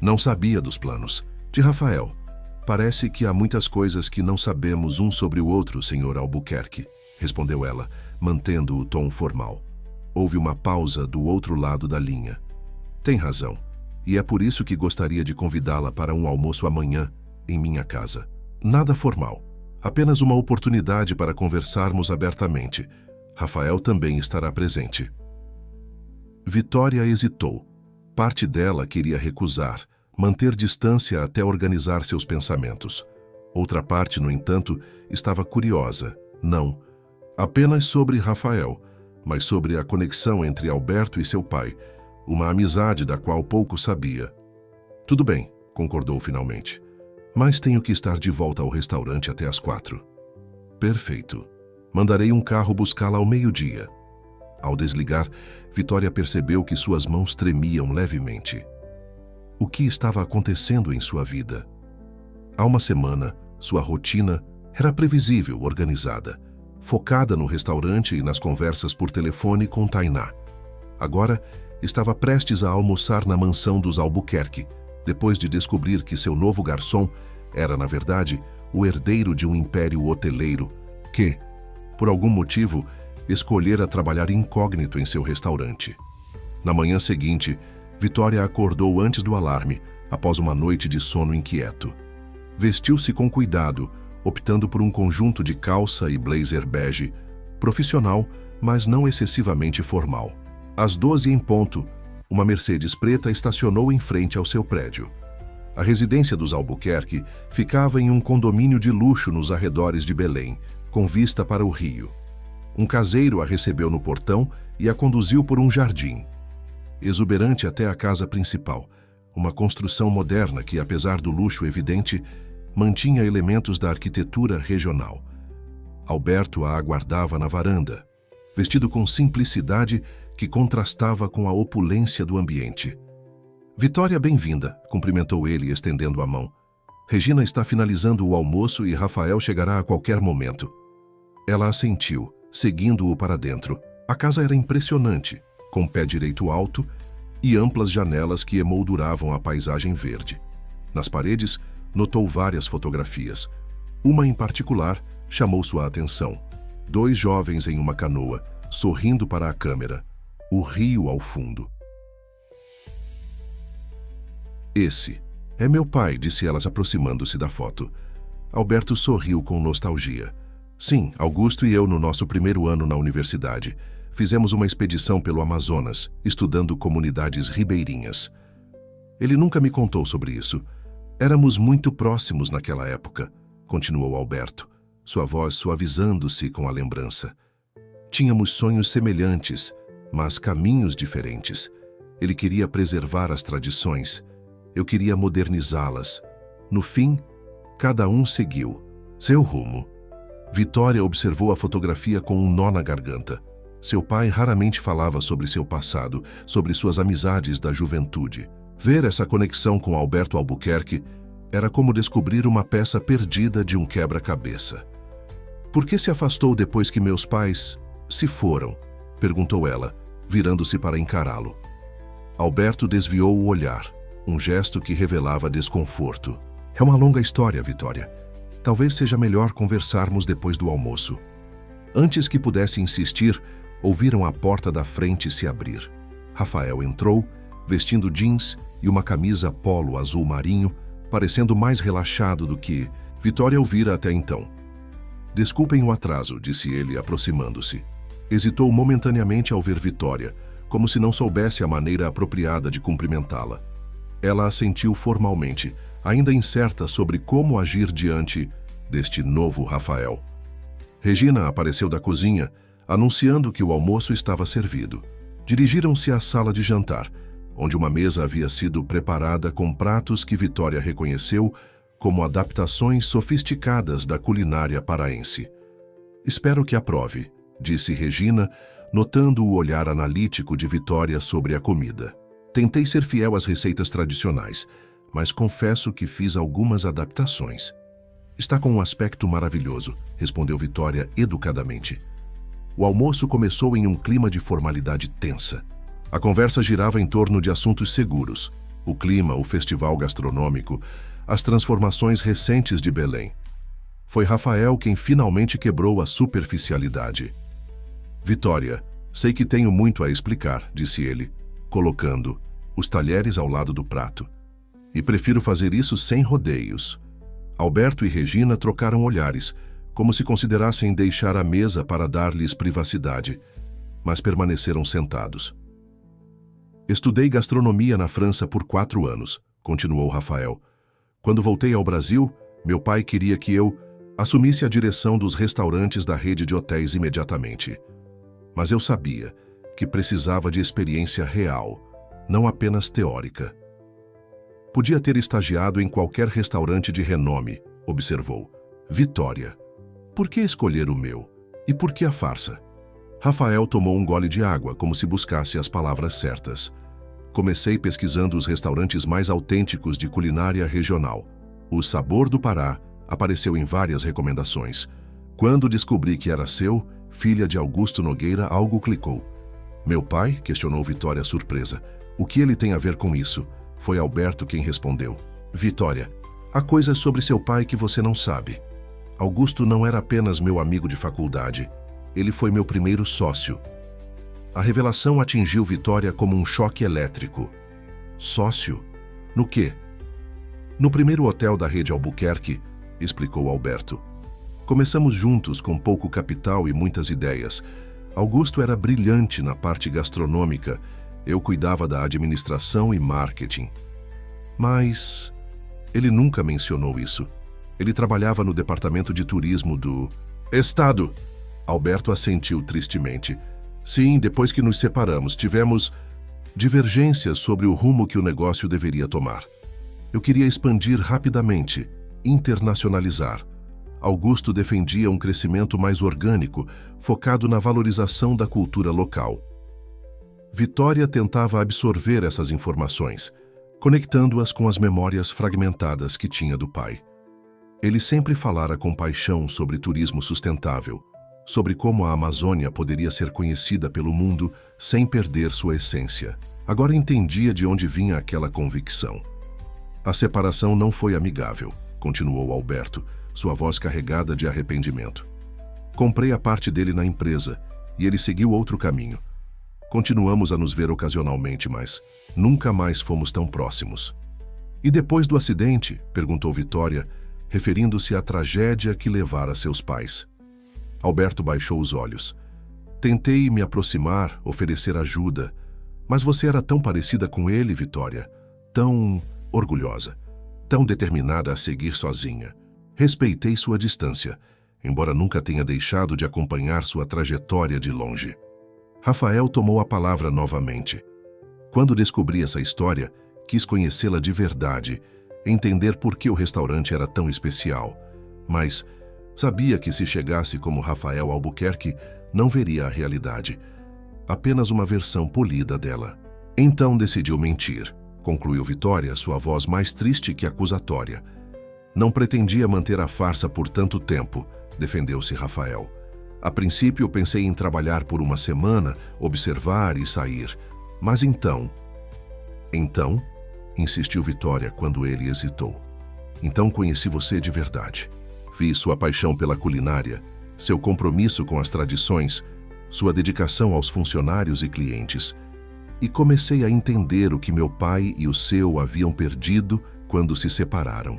A: Não sabia dos planos. De Rafael. Parece que há muitas coisas que não sabemos um sobre o outro, Sr. Albuquerque, respondeu ela, mantendo o tom formal. Houve uma pausa do outro lado da linha. Tem razão. E é por isso que gostaria de convidá-la para um almoço amanhã, em minha casa. Nada formal. Apenas uma oportunidade para conversarmos abertamente. Rafael também estará presente. Vitória hesitou. Parte dela queria recusar, manter distância até organizar seus pensamentos. Outra parte, no entanto, estava curiosa. Não, Apenas sobre Rafael, mas sobre a conexão entre Alberto e seu pai, uma amizade da qual pouco sabia. Tudo bem, concordou finalmente. Mas tenho que estar de volta ao restaurante até às 4. Perfeito. Mandarei um carro buscá-la ao meio-dia. Ao desligar, Vitória percebeu que suas mãos tremiam levemente. O que estava acontecendo em sua vida? Há uma semana, sua rotina era previsível, organizada, focada no restaurante e nas conversas por telefone com Tainá. Agora, estava prestes a almoçar na mansão dos Albuquerque, depois de descobrir que seu novo garçom era, na verdade, o herdeiro de um império hoteleiro que, por algum motivo, escolhera trabalhar incógnito em seu restaurante. Na manhã seguinte, Vitória acordou antes do alarme, após uma noite de sono inquieto. Vestiu-se com cuidado, optando por um conjunto de calça e blazer bege, profissional, mas não excessivamente formal. Às 12 em ponto, uma Mercedes preta estacionou em frente ao seu prédio. A residência dos Albuquerque ficava em um condomínio de luxo nos arredores de Belém, com vista para o rio. Um caseiro a recebeu no portão e a conduziu por um jardim exuberante até a casa principal, uma construção moderna que, apesar do luxo evidente, mantinha elementos da arquitetura regional. Alberto a aguardava na varanda, vestido com simplicidade que contrastava com a opulência do ambiente. Vitória, bem-vinda, cumprimentou ele, estendendo a mão. Regina está finalizando o almoço e Rafael chegará a qualquer momento. Ela assentiu, seguindo-o para dentro. A casa era impressionante, com pé direito alto e amplas janelas que emolduravam a paisagem verde. Nas paredes, notou várias fotografias. Uma em particular chamou sua atenção. 2 jovens em uma canoa, sorrindo para a câmera. O rio ao fundo. Esse é meu pai, disse ela, aproximando-se da foto. Alberto sorriu com nostalgia. Sim, Augusto e eu, no nosso primeiro ano na universidade, fizemos uma expedição pelo Amazonas, estudando comunidades ribeirinhas. Ele nunca me contou sobre isso. Éramos muito próximos naquela época, continuou Alberto, sua voz suavizando-se com a lembrança. Tínhamos sonhos semelhantes, mas caminhos diferentes. Ele queria preservar as tradições, eu queria modernizá-las. No fim, cada um seguiu seu rumo. Vitória observou a fotografia com um nó na garganta. Seu pai raramente falava sobre seu passado, sobre suas amizades da juventude. Ver essa conexão com Alberto Albuquerque era como descobrir uma peça perdida de um quebra-cabeça. Por que se afastou depois que meus pais se foram? Perguntou ela, virando-se para encará-lo. Alberto desviou o olhar, um gesto que revelava desconforto. É uma longa história, Vitória. Talvez seja melhor conversarmos depois do almoço. Antes que pudesse insistir, ouviram a porta da frente se abrir. Rafael entrou, vestindo jeans e uma camisa polo azul marinho, parecendo mais relaxado do que Vitória ouvira até então. Desculpem o atraso, disse ele, aproximando-se. Hesitou momentaneamente ao ver Vitória, como se não soubesse a maneira apropriada de cumprimentá-la. Ela assentiu formalmente, ainda incerta sobre como agir diante deste novo Rafael. Regina apareceu da cozinha, anunciando que o almoço estava servido. Dirigiram-se à sala de jantar, onde uma mesa havia sido preparada com pratos que Vitória reconheceu como adaptações sofisticadas da culinária paraense. Espero que aprove, disse Regina, notando o olhar analítico de Vitória sobre a comida. Tentei ser fiel às receitas tradicionais, mas confesso que fiz algumas adaptações. Está com um aspecto maravilhoso, respondeu Vitória educadamente. O almoço começou em um clima de formalidade tensa. A conversa girava em torno de assuntos seguros: o clima, o festival gastronômico, as transformações recentes de Belém. Foi Rafael quem finalmente quebrou a superficialidade. Vitória, sei que tenho muito a explicar, disse ele, colocando os talheres ao lado do prato. E prefiro fazer isso sem rodeios. Alberto e Regina trocaram olhares, como se considerassem deixar a mesa para dar-lhes privacidade, mas permaneceram sentados. Estudei gastronomia na França por 4 anos, continuou Rafael. Quando voltei ao Brasil, meu pai queria que eu Assumisse a direção dos restaurantes da rede de hotéis imediatamente. Mas eu sabia que precisava de experiência real, não apenas teórica. Podia ter estagiado em qualquer restaurante de renome, observou. Vitória. Por que escolher o meu? E por que a farsa? Rafael tomou um gole de água, como se buscasse as palavras certas. Comecei pesquisando os restaurantes mais autênticos de culinária regional. O Sabor do Pará apareceu em várias recomendações. Quando descobri que era seu, filha de Augusto Nogueira, algo clicou. Meu pai? Questionou Vitória surpresa. O que ele tem a ver com isso? Foi Alberto quem respondeu. Vitória, há coisas sobre seu pai que você não sabe. Augusto não era apenas meu amigo de faculdade. Ele foi meu primeiro sócio. A revelação atingiu Vitória como um choque elétrico. Sócio? No quê? No primeiro hotel da rede Albuquerque, explicou Alberto. Começamos juntos com pouco capital e muitas ideias. Augusto era brilhante na parte gastronômica. Eu cuidava da administração e marketing. Mas ele nunca mencionou isso. Ele trabalhava no departamento de turismo do Estado. Alberto assentiu tristemente. Sim, depois que nos separamos, tivemos divergências sobre o rumo que o negócio deveria tomar. Eu queria expandir rapidamente, internacionalizar. Augusto defendia um crescimento mais orgânico, focado na valorização da cultura local. Vitória tentava absorver essas informações, conectando-as com as memórias fragmentadas que tinha do pai. Ele sempre falara com paixão sobre turismo sustentável, sobre como a Amazônia poderia ser conhecida pelo mundo sem perder sua essência. Agora entendia de onde vinha aquela convicção. A separação não foi amigável, continuou Alberto, sua voz carregada de arrependimento. Comprei a parte dele na empresa e ele seguiu outro caminho. Continuamos a nos ver ocasionalmente, mas nunca mais fomos tão próximos. E depois do acidente? Perguntou Vitória, referindo-se à tragédia que levara seus pais. Alberto baixou os olhos. Tentei me aproximar, oferecer ajuda, mas você era tão parecida com ele, Vitória, tão orgulhosa, tão determinada a seguir sozinha. Respeitei sua distância, embora nunca tenha deixado de acompanhar sua trajetória de longe. Rafael tomou a palavra novamente. Quando descobri essa história, quis conhecê-la de verdade, entender por que o restaurante era tão especial. Mas sabia que se chegasse como Rafael Albuquerque, não veria a realidade. Apenas uma versão polida dela. Então decidiu mentir, concluiu Vitória, sua voz mais triste que acusatória. Não pretendia manter a farsa por tanto tempo, defendeu-se Rafael. A princípio pensei em trabalhar por uma semana, observar e sair. Mas então, insistiu Vitória quando ele hesitou. Então conheci você de verdade. Vi sua paixão pela culinária, seu compromisso com as tradições, sua dedicação aos funcionários e clientes. E comecei a entender o que meu pai e o seu haviam perdido quando se separaram.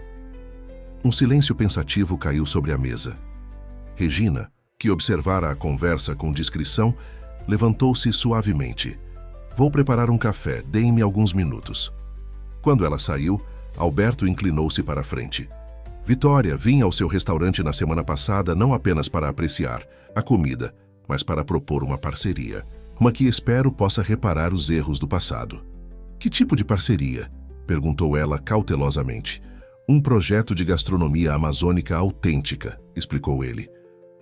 A: Um silêncio pensativo caiu sobre a mesa. Regina, que observara a conversa com discrição, levantou-se suavemente. Vou preparar um café, deem-me alguns minutos. Quando ela saiu, Alberto inclinou-se para a frente. Vitória, vim ao seu restaurante na semana passada não apenas para apreciar a comida, mas para propor uma parceria. Uma que espero possa reparar os erros do passado. Que tipo de parceria? Perguntou ela cautelosamente. Um projeto de gastronomia amazônica autêntica, explicou ele.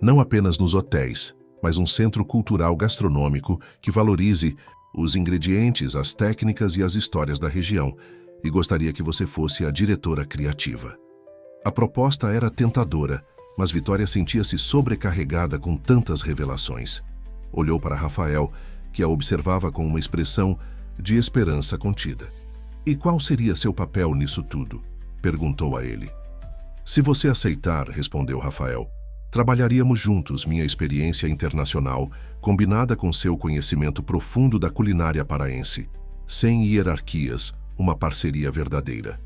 A: Não apenas nos hotéis, mas um centro cultural gastronômico que valorize os ingredientes, as técnicas e as histórias da região, e gostaria que você fosse a diretora criativa. A proposta era tentadora, mas Vitória sentia-se sobrecarregada com tantas revelações. Olhou para Rafael, que a observava com uma expressão de esperança contida. E qual seria seu papel nisso tudo? Perguntou a ele. Se você aceitar, respondeu Rafael, trabalharíamos juntos minha experiência internacional, combinada com seu conhecimento profundo da culinária paraense. Sem hierarquias, uma parceria verdadeira.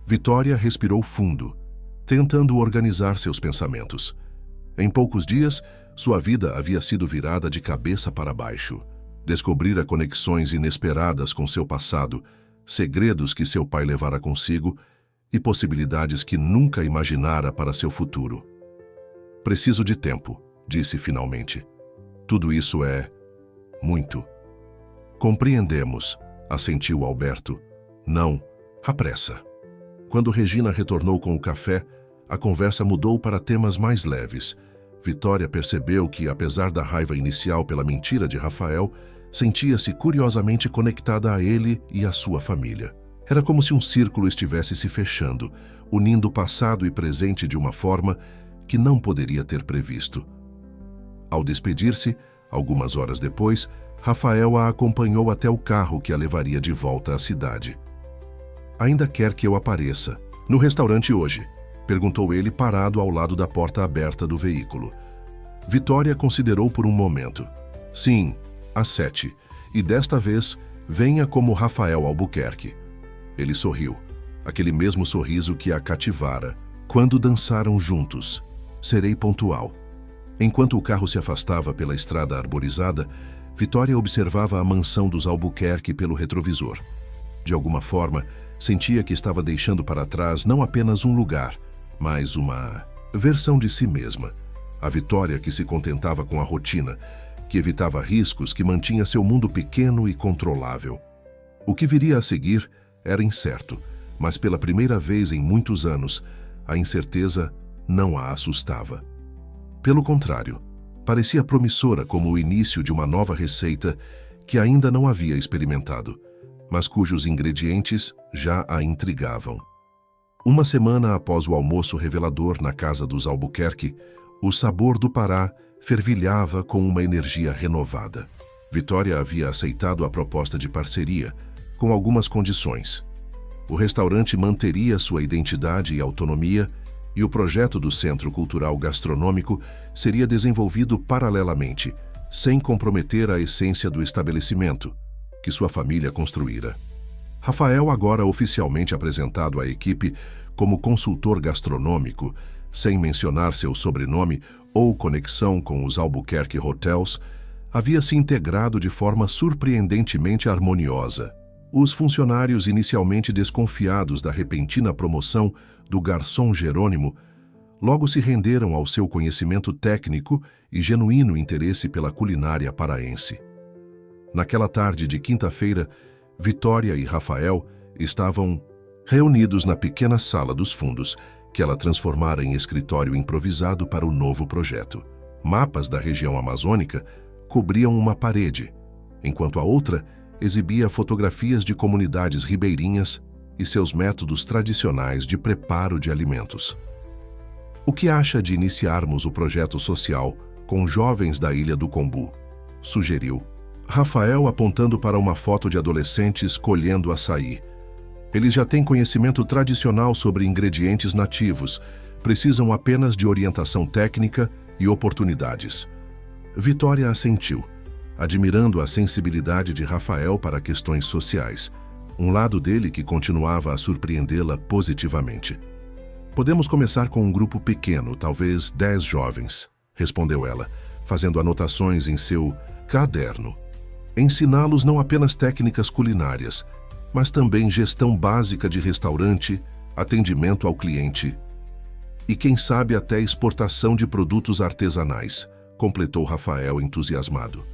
A: Vitória respirou fundo, tentando organizar seus pensamentos. Em poucos dias, sua vida havia sido virada de cabeça para baixo. Descobrira conexões inesperadas com seu passado, segredos que seu pai levara consigo e possibilidades que nunca imaginara para seu futuro. Preciso de tempo, disse finalmente. Tudo isso é muito. Compreendemos, assentiu Alberto. Não, à pressa. Quando Regina retornou com o café, a conversa mudou para temas mais leves. Vitória percebeu que, apesar da raiva inicial pela mentira de Rafael, sentia-se curiosamente conectada a ele e à sua família. Era como se um círculo estivesse se fechando, unindo passado e presente de uma forma que não poderia ter previsto. Ao despedir-se, algumas horas depois, Rafael a acompanhou até o carro que a levaria de volta à cidade. Ainda quer que eu apareça no restaurante hoje? Perguntou ele parado ao lado da porta aberta do veículo. Vitória considerou por um momento. Sim, às 7. E desta vez, venha como Rafael Albuquerque. Ele sorriu, aquele mesmo sorriso que a cativara, quando dançaram juntos. Serei pontual. Enquanto o carro se afastava pela estrada arborizada, Vitória observava a mansão dos Albuquerque pelo retrovisor. De alguma forma, sentia que estava deixando para trás não apenas um lugar, mas uma versão de si mesma. A Vitória que se contentava com a rotina, que evitava riscos, que mantinha seu mundo pequeno e controlável. O que viria a seguir era incerto, mas pela primeira vez em muitos anos, a incerteza não a assustava. Pelo contrário, parecia promissora como o início de uma nova receita que ainda não havia experimentado, mas cujos ingredientes já a intrigavam. Uma semana após o almoço revelador na casa dos Albuquerque, o sabor do Pará fervilhava com uma energia renovada. Vitória havia aceitado a proposta de parceria, com algumas condições. O restaurante manteria sua identidade e autonomia, e o projeto do Centro Cultural Gastronômico seria desenvolvido paralelamente, sem comprometer a essência do estabelecimento, que sua família construíra. Rafael, agora oficialmente apresentado à equipe como consultor gastronômico, sem mencionar seu sobrenome ou conexão com os Albuquerque Hotels, havia se integrado de forma surpreendentemente harmoniosa. Os funcionários, inicialmente desconfiados da repentina promoção do garçom Jerônimo, logo se renderam ao seu conhecimento técnico e genuíno interesse pela culinária paraense. Naquela tarde de quinta-feira, Vitória e Rafael estavam reunidos na pequena sala dos fundos, que ela transformara em escritório improvisado para o novo projeto. Mapas da região amazônica cobriam uma parede, enquanto a outra exibia fotografias de comunidades ribeirinhas e seus métodos tradicionais de preparo de alimentos. O que acha de iniciarmos o projeto social com jovens da Ilha do Combu? Sugeriu Rafael, apontando para uma foto de adolescentes colhendo açaí. Eles já têm conhecimento tradicional sobre ingredientes nativos, precisam apenas de orientação técnica e oportunidades. Vitória assentiu, admirando a sensibilidade de Rafael para questões sociais, um lado dele que continuava a surpreendê-la positivamente. Podemos começar com um grupo pequeno, talvez 10 jovens, respondeu ela, fazendo anotações em seu caderno. Ensiná-los não apenas técnicas culinárias, mas também gestão básica de restaurante, atendimento ao cliente e, quem sabe, até exportação de produtos artesanais, completou Rafael entusiasmado.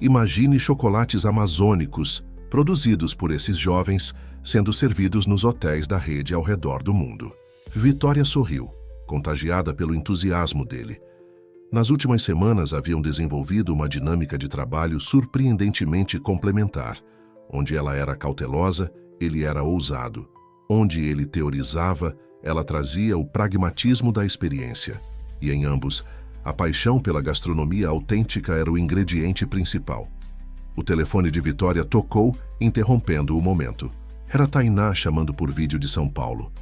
A: Imagine chocolates amazônicos produzidos por esses jovens sendo servidos nos hotéis da rede ao redor do mundo. Vitória sorriu, contagiada pelo entusiasmo dele. Nas últimas semanas haviam desenvolvido uma dinâmica de trabalho surpreendentemente complementar, onde ela era cautelosa, ele era ousado. Onde ele teorizava, ela trazia o pragmatismo da experiência. E em ambos, a paixão pela gastronomia autêntica era o ingrediente principal. O telefone de Vitória tocou, interrompendo o momento. Era Tainá chamando por vídeo de São Paulo.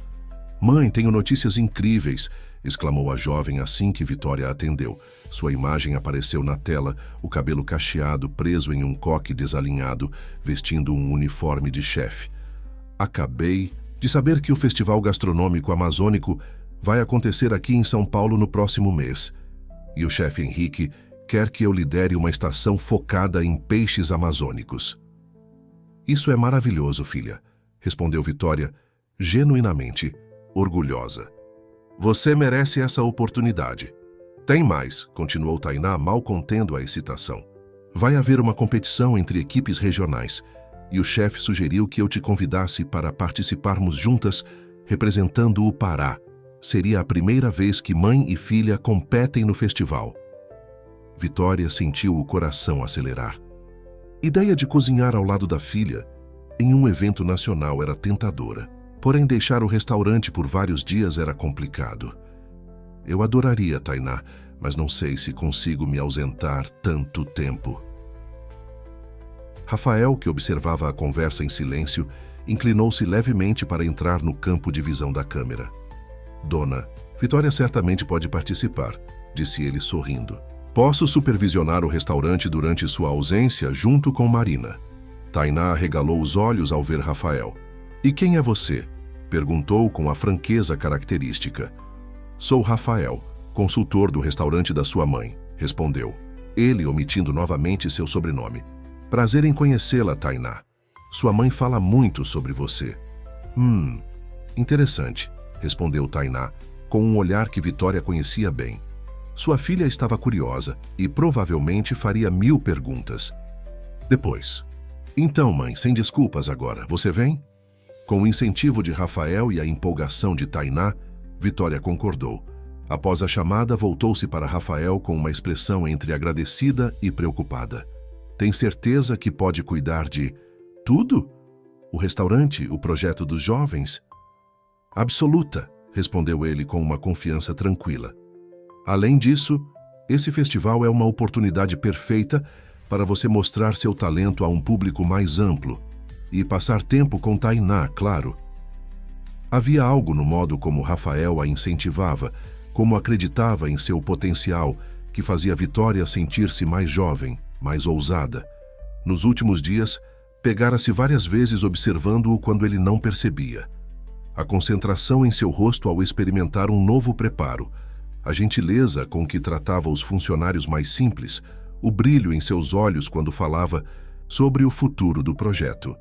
A: "Mãe, tenho notícias incríveis!", exclamou a jovem assim que Vitória atendeu. Sua imagem apareceu na tela, o cabelo cacheado preso em um coque desalinhado, vestindo um uniforme de chefe. "Acabei de saber que o Festival Gastronômico Amazônico vai acontecer aqui em São Paulo no próximo mês. E o chefe Henrique quer que eu lidere uma estação focada em peixes amazônicos." "Isso é maravilhoso, filha", respondeu Vitória, genuinamente orgulhosa. "Você merece essa oportunidade." Tem mais, continuou Tainá, mal contendo a excitação. Vai haver uma competição entre equipes regionais e o chefe sugeriu que eu te convidasse para participarmos juntas, representando o Pará. Seria a primeira vez que mãe e filha competem no festival. Vitória sentiu o coração acelerar. Ideia de cozinhar ao lado da filha em um evento nacional era tentadora. Porém, deixar o restaurante por vários dias era complicado. Eu adoraria, Tainá, mas não sei se consigo me ausentar tanto tempo. Rafael, que observava a conversa em silêncio, inclinou-se levemente para entrar no campo de visão da câmera. Dona, Vitória certamente pode participar, disse ele sorrindo. Posso supervisionar o restaurante durante sua ausência junto com Marina. Tainá arregalou os olhos ao ver Rafael. E quem é você? Perguntou com a franqueza característica. Sou Rafael, consultor do restaurante da sua mãe, respondeu. Ele omitindo novamente seu sobrenome. Prazer em conhecê-la, Tainá. Sua mãe fala muito sobre você. Interessante, respondeu Tainá, com um olhar que Vitória conhecia bem. Sua filha estava curiosa e provavelmente faria 1000 perguntas. Depois. Então, mãe, sem desculpas agora, você vem? Com o incentivo de Rafael e a empolgação de Tainá, Vitória concordou. Após a chamada, voltou-se para Rafael com uma expressão entre agradecida e preocupada. Tem certeza que pode cuidar de tudo? O restaurante, o projeto dos jovens? Absoluta, respondeu ele com uma confiança tranquila. Além disso, esse festival é uma oportunidade perfeita para você mostrar seu talento a um público mais amplo e passar tempo com Tainá, claro. Havia algo no modo como Rafael a incentivava, como acreditava em seu potencial, que fazia Vitória sentir-se mais jovem, mais ousada. Nos últimos dias, pegara-se várias vezes observando-o quando ele não percebia. A concentração em seu rosto ao experimentar um novo preparo, a gentileza com que tratava os funcionários mais simples, o brilho em seus olhos quando falava sobre o futuro do projeto.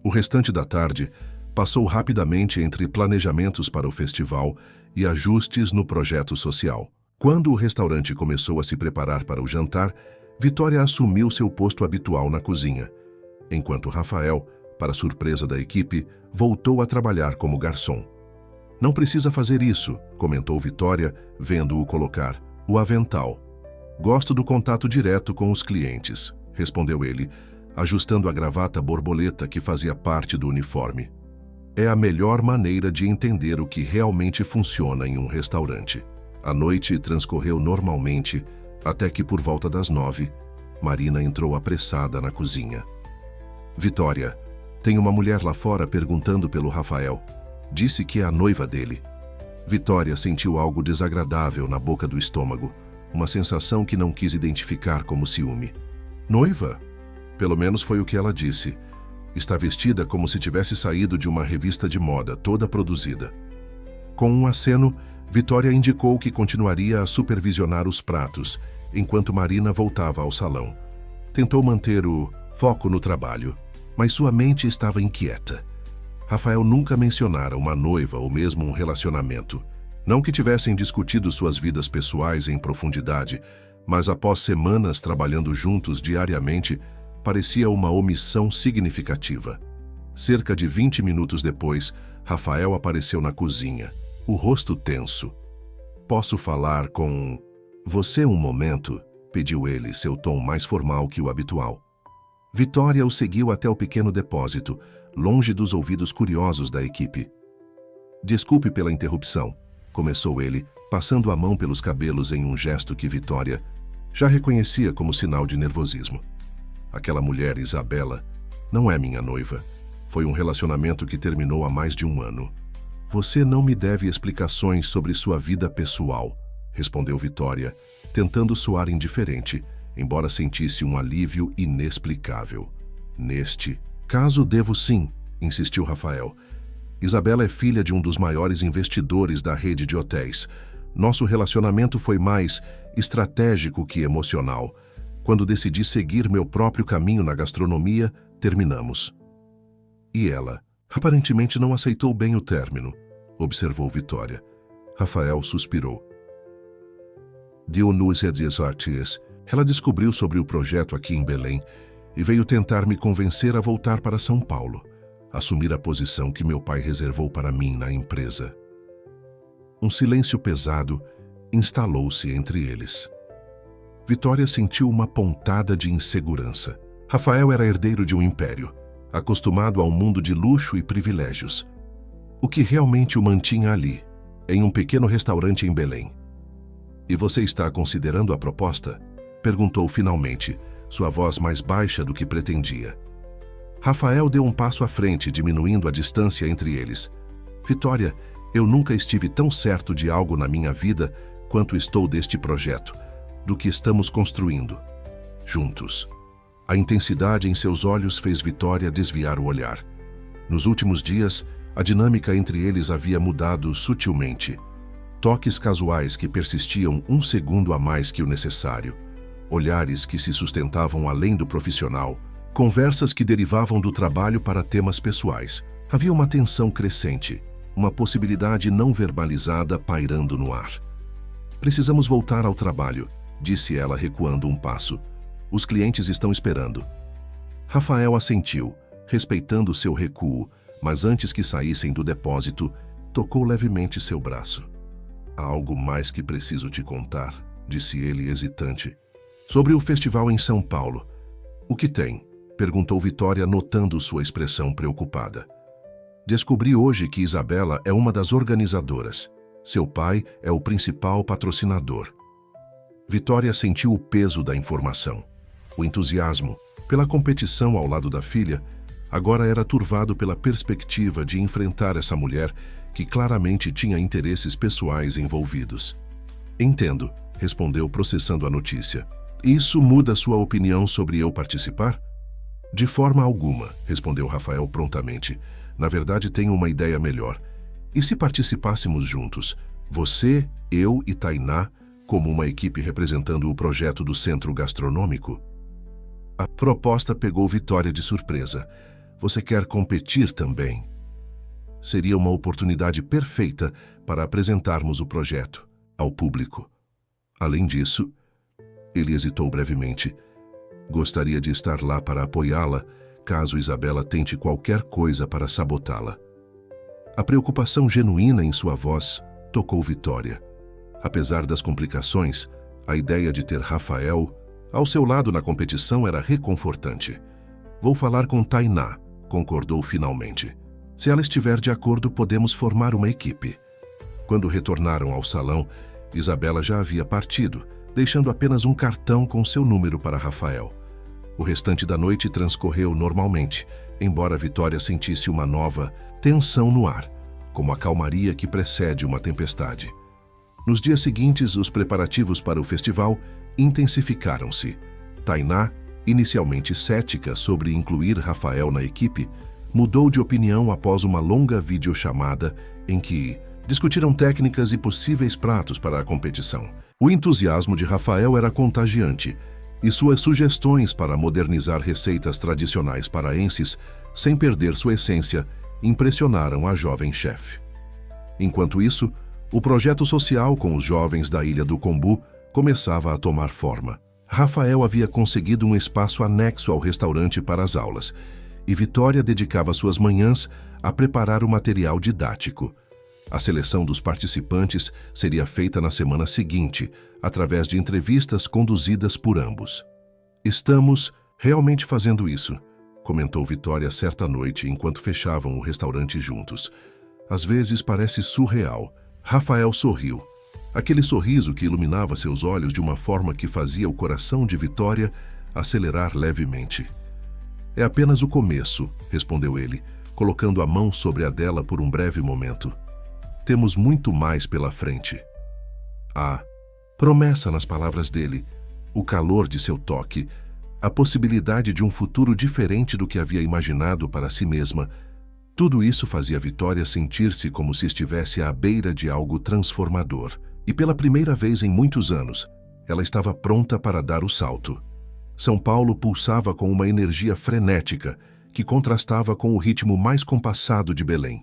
A: O restante da tarde passou rapidamente entre planejamentos para o festival e ajustes no projeto social. Quando o restaurante começou a se preparar para o jantar, Vitória assumiu seu posto habitual na cozinha, enquanto Rafael, para surpresa da equipe, voltou a trabalhar como garçom. Não precisa fazer isso, comentou Vitória, vendo-o colocar o avental. Gosto do contato direto com os clientes, respondeu ele, ajustando a gravata borboleta que fazia parte do uniforme. É a melhor maneira de entender o que realmente funciona em um restaurante. A noite transcorreu normalmente, até que por volta das 9, Marina entrou apressada na cozinha. Vitória, tem uma mulher lá fora perguntando pelo Rafael. Disse que é a noiva dele. Vitória sentiu algo desagradável na boca do estômago, uma sensação que não quis identificar como ciúme. Noiva? Pelo menos foi o que ela disse. Está vestida como se tivesse saído de uma revista de moda, toda produzida. Com um aceno, Vitória indicou que continuaria a supervisionar os pratos, enquanto Marina voltava ao salão. Tentou manter o foco no trabalho, mas sua mente estava inquieta. Rafael nunca mencionara uma noiva ou mesmo um relacionamento. Não que tivessem discutido suas vidas pessoais em profundidade, mas após semanas trabalhando juntos diariamente, parecia uma omissão significativa. Cerca de 20 minutos depois, Rafael apareceu na cozinha, o rosto tenso. Posso falar com você um momento? Pediu ele, seu tom mais formal que o habitual. Vitória o seguiu até o pequeno depósito, longe dos ouvidos curiosos da equipe. Desculpe pela interrupção, começou ele, passando a mão pelos cabelos em um gesto que Vitória já reconhecia como sinal de nervosismo. Aquela mulher, Isabela, não é minha noiva. Foi um relacionamento que terminou há mais de 1 ano. Você não me deve explicações sobre sua vida pessoal, respondeu Vitória, tentando soar indiferente, embora sentisse um alívio inexplicável. Neste caso, devo sim, insistiu Rafael. Isabela é filha de um dos maiores investidores da rede de hotéis. Nosso relacionamento foi mais estratégico que emocional. Quando decidi seguir meu próprio caminho na gastronomia, terminamos. E ela, aparentemente não aceitou bem o término, observou Vitória. Rafael suspirou. Dionísia das Artes. Ela descobriu sobre o projeto aqui em Belém e veio tentar me convencer a voltar para São Paulo, assumir a posição que meu pai reservou para mim na empresa. Um silêncio pesado instalou-se entre eles. Vitória sentiu uma pontada de insegurança. Rafael era herdeiro de um império, acostumado a um mundo de luxo e privilégios. O que realmente o mantinha ali, em um pequeno restaurante em Belém. "E você está considerando a proposta?" perguntou finalmente, sua voz mais baixa do que pretendia. Rafael deu um passo à frente, diminuindo a distância entre eles. "Vitória, eu nunca estive tão certo de algo na minha vida quanto estou deste projeto, do que estamos construindo, juntos." A intensidade em seus olhos fez Vitória desviar o olhar. Nos últimos dias, a dinâmica entre eles havia mudado sutilmente. Toques casuais que persistiam um segundo a mais que o necessário. Olhares que se sustentavam além do profissional. Conversas que derivavam do trabalho para temas pessoais. Havia uma tensão crescente, uma possibilidade não verbalizada pairando no ar. "Precisamos voltar ao trabalho", disse ela recuando um passo. "Os clientes estão esperando." Rafael assentiu, respeitando seu recuo, mas antes que saíssem do depósito, tocou levemente seu braço. "Há algo mais que preciso te contar", disse ele hesitante. "Sobre o festival em São Paulo." "O que tem?" perguntou Vitória, notando sua expressão preocupada. "Descobri hoje que Isabela é uma das organizadoras. Seu pai é o principal patrocinador." Vitória sentiu o peso da informação. O entusiasmo pela competição ao lado da filha agora era turvado pela perspectiva de enfrentar essa mulher que claramente tinha interesses pessoais envolvidos. "Entendo", respondeu processando a notícia. "Isso muda sua opinião sobre eu participar?" "De forma alguma", respondeu Rafael prontamente. "Na verdade, tenho uma ideia melhor. E se participássemos juntos? Você, eu e Tainá, como uma equipe representando o projeto do centro gastronômico?" A proposta pegou Vitória de surpresa. "Você quer competir também?" Seria uma oportunidade perfeita para apresentarmos o projeto ao público. Além disso, ele hesitou brevemente. Gostaria de estar lá para apoiá-la, caso Isabela tente qualquer coisa para sabotá-la. A preocupação genuína em sua voz tocou Vitória. Apesar das complicações, a ideia de ter Rafael ao seu lado na competição era reconfortante. "Vou falar com Tainá", concordou finalmente. "Se ela estiver de acordo, podemos formar uma equipe." Quando retornaram ao salão, Isabela já havia partido, deixando apenas um cartão com seu número para Rafael. O restante da noite transcorreu normalmente, embora Vitória sentisse uma nova tensão no ar, como a calmaria que precede uma tempestade. Nos dias seguintes, os preparativos para o festival intensificaram-se. Tainá, inicialmente cética sobre incluir Rafael na equipe, mudou de opinião após uma longa videochamada em que discutiram técnicas e possíveis pratos para a competição. O entusiasmo de Rafael era contagiante, e suas sugestões para modernizar receitas tradicionais paraenses, sem perder sua essência, impressionaram a jovem chefe. Enquanto isso, o projeto social com os jovens da Ilha do Combu começava a tomar forma. Rafael havia conseguido um espaço anexo ao restaurante para as aulas, e Vitória dedicava suas manhãs a preparar o material didático. A seleção dos participantes seria feita na semana seguinte, através de entrevistas conduzidas por ambos. "Estamos realmente fazendo isso", comentou Vitória certa noite enquanto fechavam o restaurante juntos. "Às vezes parece surreal." Rafael sorriu. Aquele sorriso que iluminava seus olhos de uma forma que fazia o coração de Vitória acelerar levemente. "É apenas o começo", respondeu ele, colocando a mão sobre a dela por um breve momento. "Temos muito mais pela frente." A promessa nas palavras dele, o calor de seu toque, a possibilidade de um futuro diferente do que havia imaginado para si mesma, tudo isso fazia Vitória sentir-se como se estivesse à beira de algo transformador. E pela primeira vez em muitos anos, ela estava pronta para dar o salto. São Paulo pulsava com uma energia frenética que contrastava com o ritmo mais compassado de Belém.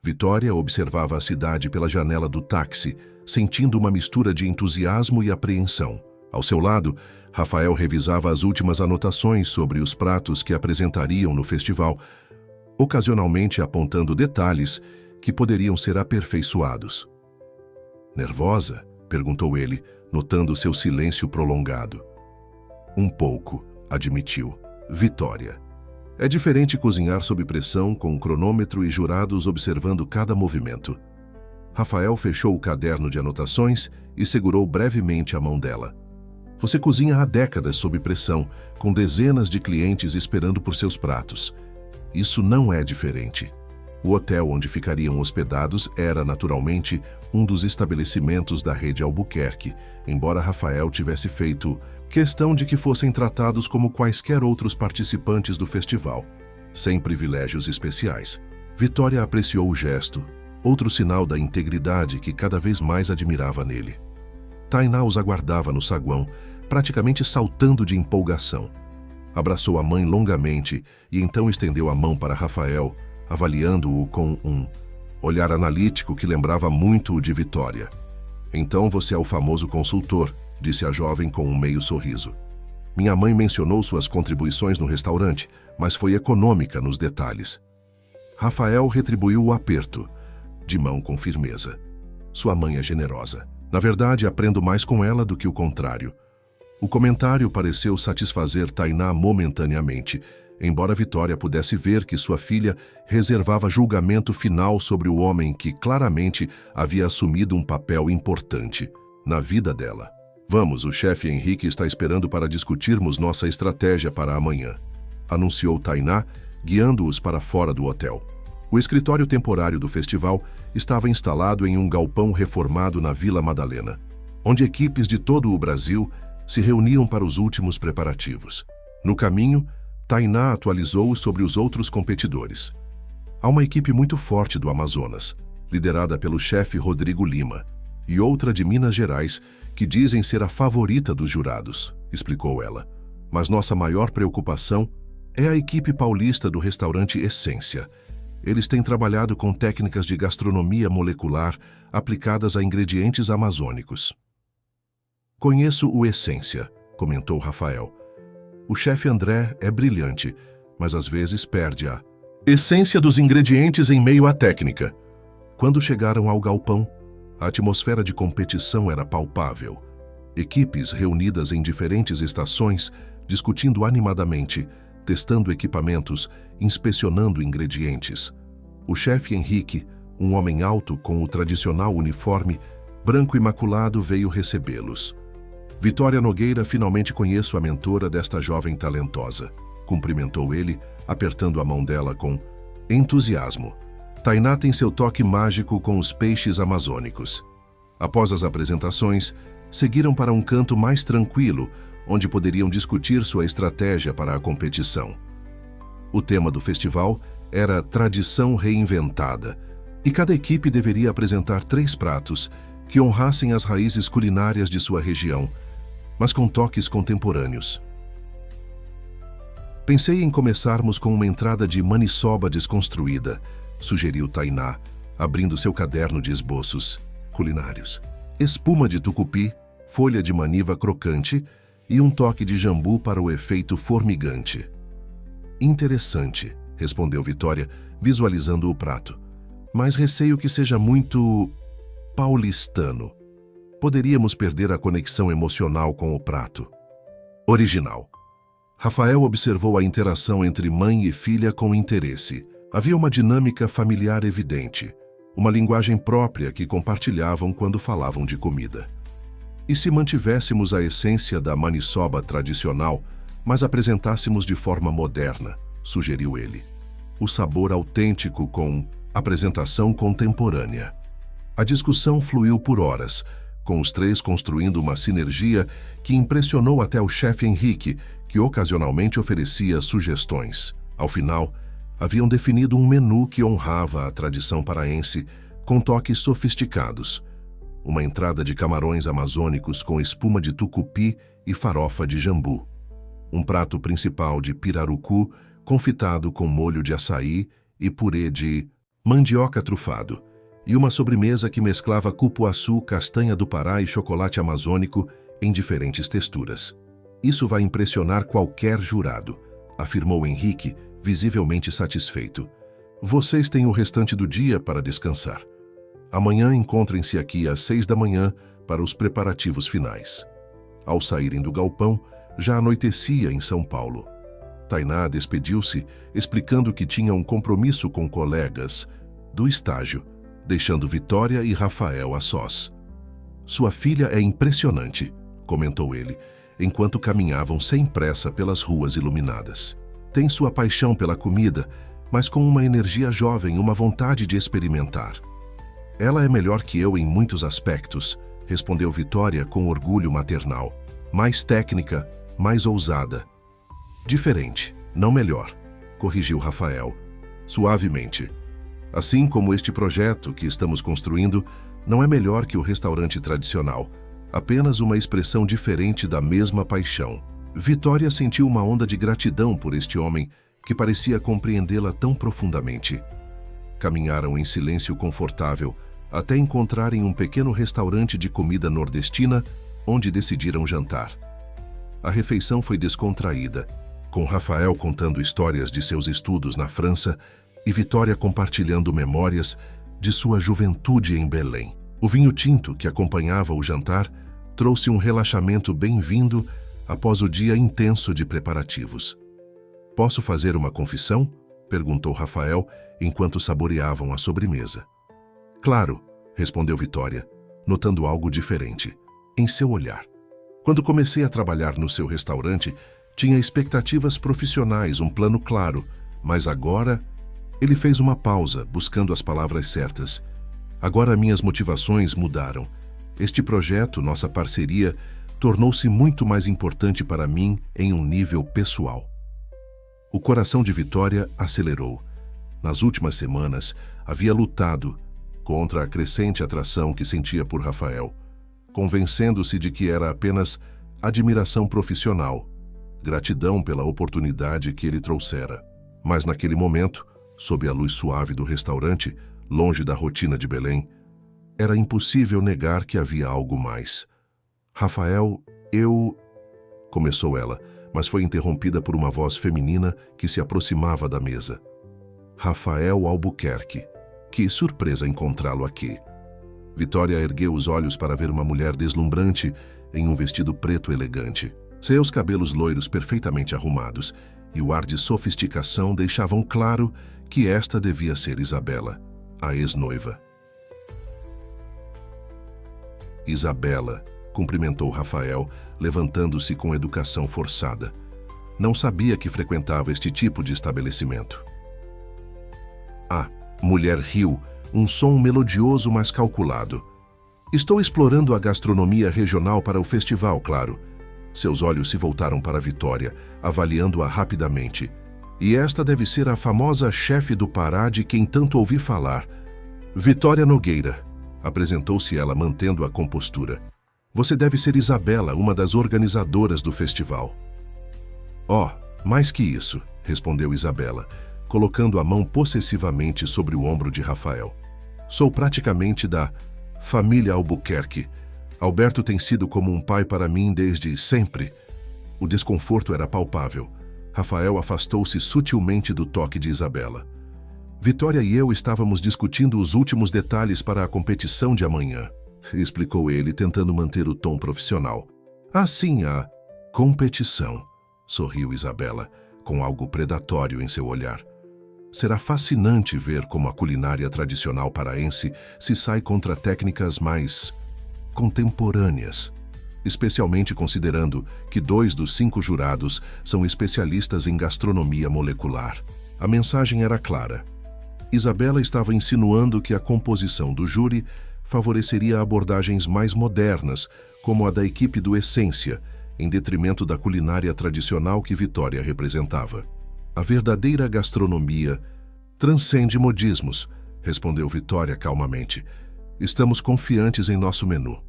A: Vitória observava a cidade pela janela do táxi, sentindo uma mistura de entusiasmo e apreensão. Ao seu lado, Rafael revisava as últimas anotações sobre os pratos que apresentariam no festival, ocasionalmente apontando detalhes que poderiam ser aperfeiçoados. "Nervosa?" perguntou ele, notando seu silêncio prolongado. "Um pouco", admitiu. Vitória. "É diferente cozinhar sob pressão, com um cronômetro e jurados observando cada movimento." Rafael fechou o caderno de anotações e segurou brevemente a mão dela. "Você cozinha há décadas sob pressão, com dezenas de clientes esperando por seus pratos. Isso não é diferente." O hotel onde ficariam hospedados era, naturalmente, um dos estabelecimentos da rede Albuquerque, embora Rafael tivesse feito questão de que fossem tratados como quaisquer outros participantes do festival, sem privilégios especiais. Vitória apreciou o gesto, outro sinal da integridade que cada vez mais admirava nele. Tainá os aguardava no saguão, praticamente saltando de empolgação. Abraçou a mãe longamente e então estendeu a mão para Rafael, avaliando-o com um olhar analítico que lembrava muito o de Vitória. "Então você é o famoso consultor", disse a jovem com um meio sorriso. "Minha mãe mencionou suas contribuições no restaurante, mas foi econômica nos detalhes." Rafael retribuiu o aperto, de mão com firmeza. "Sua mãe é generosa. Na verdade, aprendo mais com ela do que o contrário." O comentário pareceu satisfazer Tainá momentaneamente, embora Vitória pudesse ver que sua filha reservava julgamento final sobre o homem que claramente havia assumido um papel importante na vida dela. "Vamos, o chefe Henrique está esperando para discutirmos nossa estratégia para amanhã", anunciou Tainá, guiando-os para fora do hotel. O escritório temporário do festival estava instalado em um galpão reformado na Vila Madalena, onde equipes de todo o Brasil se reuniam para os últimos preparativos. No caminho, Tainá atualizou sobre os outros competidores. Há uma equipe muito forte do Amazonas, liderada pelo chefe Rodrigo Lima, e outra de Minas Gerais, que dizem ser a favorita dos jurados, explicou ela. "Mas nossa maior preocupação é a equipe paulista do restaurante Essência. Eles têm trabalhado com técnicas de gastronomia molecular aplicadas a ingredientes amazônicos." "Conheço o Essência", comentou Rafael. "O chefe André é brilhante, mas às vezes perde a essência dos ingredientes em meio à técnica." Quando chegaram ao galpão, a atmosfera de competição era palpável. Equipes reunidas em diferentes estações, discutindo animadamente, testando equipamentos, inspecionando ingredientes. O chefe Henrique, um homem alto com o tradicional uniforme, branco imaculado, veio recebê-los. "Vitória Nogueira, finalmente conheço a mentora desta jovem talentosa", cumprimentou ele, apertando a mão dela com entusiasmo. "Tainá tem seu toque mágico com os peixes amazônicos." Após as apresentações, seguiram para um canto mais tranquilo, onde poderiam discutir sua estratégia para a competição. O tema do festival era Tradição Reinventada, e cada equipe deveria apresentar 3 pratos que honrassem as raízes culinárias de sua região, mas com toques contemporâneos. "Pensei em começarmos com uma entrada de maniçoba desconstruída", sugeriu Tainá, abrindo seu caderno de esboços culinários. "Espuma de tucupi, folha de maniva crocante e um toque de jambu para o efeito formigante." "Interessante", respondeu Vitória, visualizando o prato. "Mas receio que seja muito paulistano. Poderíamos perder a conexão emocional com o prato." "Original." Rafael observou a interação entre mãe e filha com interesse. Havia uma dinâmica familiar evidente, uma linguagem própria que compartilhavam quando falavam de comida. "E se mantivéssemos a essência da maniçoba tradicional, mas apresentássemos de forma moderna?", sugeriu ele. "O sabor autêntico com apresentação contemporânea." A discussão fluiu por horas, com os 3 construindo uma sinergia que impressionou até o chefe Henrique, que ocasionalmente oferecia sugestões. Ao final, haviam definido um menu que honrava a tradição paraense, com toques sofisticados. Uma entrada de camarões amazônicos com espuma de tucupi e farofa de jambu. Um prato principal de pirarucu, confitado com molho de açaí e purê de mandioca trufado e uma sobremesa que mesclava cupuaçu, castanha do Pará e chocolate amazônico em diferentes texturas. Isso vai impressionar qualquer jurado, afirmou Henrique, visivelmente satisfeito. Vocês têm o restante do dia para descansar. Amanhã encontrem-se aqui às 6 da manhã para os preparativos finais. Ao saírem do galpão, já anoitecia em São Paulo. Tainá despediu-se, explicando que tinha um compromisso com colegas do estágio, deixando Vitória e Rafael a sós. Sua filha é impressionante, comentou ele, enquanto caminhavam sem pressa pelas ruas iluminadas. Tem sua paixão pela comida, mas com uma energia jovem e uma vontade de experimentar. Ela é melhor que eu em muitos aspectos, respondeu Vitória com orgulho maternal. Mais técnica, mais ousada. Diferente, não melhor, corrigiu Rafael, suavemente. Assim como este projeto que estamos construindo não é melhor que o restaurante tradicional, apenas uma expressão diferente da mesma paixão. Vitória sentiu uma onda de gratidão por este homem que parecia compreendê-la tão profundamente. Caminharam em silêncio confortável até encontrarem um pequeno restaurante de comida nordestina onde decidiram jantar. A refeição foi descontraída, com Rafael contando histórias de seus estudos na França e Vitória compartilhando memórias de sua juventude em Belém. O vinho tinto que acompanhava o jantar trouxe um relaxamento bem-vindo após o dia intenso de preparativos. «Posso fazer uma confissão?» perguntou Rafael enquanto saboreavam a sobremesa. «Claro», respondeu Vitória, notando algo diferente em seu olhar. «Quando comecei a trabalhar no seu restaurante, tinha expectativas profissionais, um plano claro, mas agora...» Ele fez uma pausa, buscando as palavras certas. «Agora minhas motivações mudaram. Este projeto, nossa parceria, tornou-se muito mais importante para mim em um nível pessoal.» O coração de Vitória acelerou. Nas últimas semanas, havia lutado contra a crescente atração que sentia por Rafael, convencendo-se de que era apenas admiração profissional, gratidão pela oportunidade que ele trouxera. Mas naquele momento, sob a luz suave do restaurante, longe da rotina de Belém, era impossível negar que havia algo mais. «Rafael, eu...» começou ela, mas foi interrompida por uma voz feminina que se aproximava da mesa. «Rafael Albuquerque. Que surpresa encontrá-lo aqui!» Vitória ergueu os olhos para ver uma mulher deslumbrante em um vestido preto elegante. Seus cabelos loiros perfeitamente arrumados e o ar de sofisticação deixavam claro que esta devia ser Isabela, a ex-noiva. «Isabela», cumprimentou Rafael, levantando-se com educação forçada. Não sabia que frequentava este tipo de estabelecimento. A mulher riu, um som melodioso mas calculado. «Estou explorando a gastronomia regional para o festival, claro.» Seus olhos se voltaram para Vitória, avaliando-a rapidamente. «E esta deve ser a famosa chefe do Pará de quem tanto ouvi falar. Vitória Nogueira», apresentou-se ela mantendo a compostura. «Você deve ser Isabela, uma das organizadoras do festival.» «Oh, mais que isso», respondeu Isabela, colocando a mão possessivamente sobre o ombro de Rafael. «Sou praticamente da família Albuquerque. Alberto tem sido como um pai para mim desde sempre.» O desconforto era palpável. Rafael afastou-se sutilmente do toque de Isabela. «Vitória e eu estávamos discutindo os últimos detalhes para a competição de amanhã», explicou ele, tentando manter o tom profissional. «Ah, sim, a competição», sorriu Isabela, com algo predatório em seu olhar. «Será fascinante ver como a culinária tradicional paraense se sai contra técnicas mais contemporâneas, especialmente considerando que 2 dos 5 jurados são especialistas em gastronomia molecular.» A mensagem era clara. Isabela estava insinuando que a composição do júri favoreceria abordagens mais modernas, como a da equipe do Essência, em detrimento da culinária tradicional que Vitória representava. «A verdadeira gastronomia transcende modismos», respondeu Vitória calmamente. «Estamos confiantes em nosso menu.»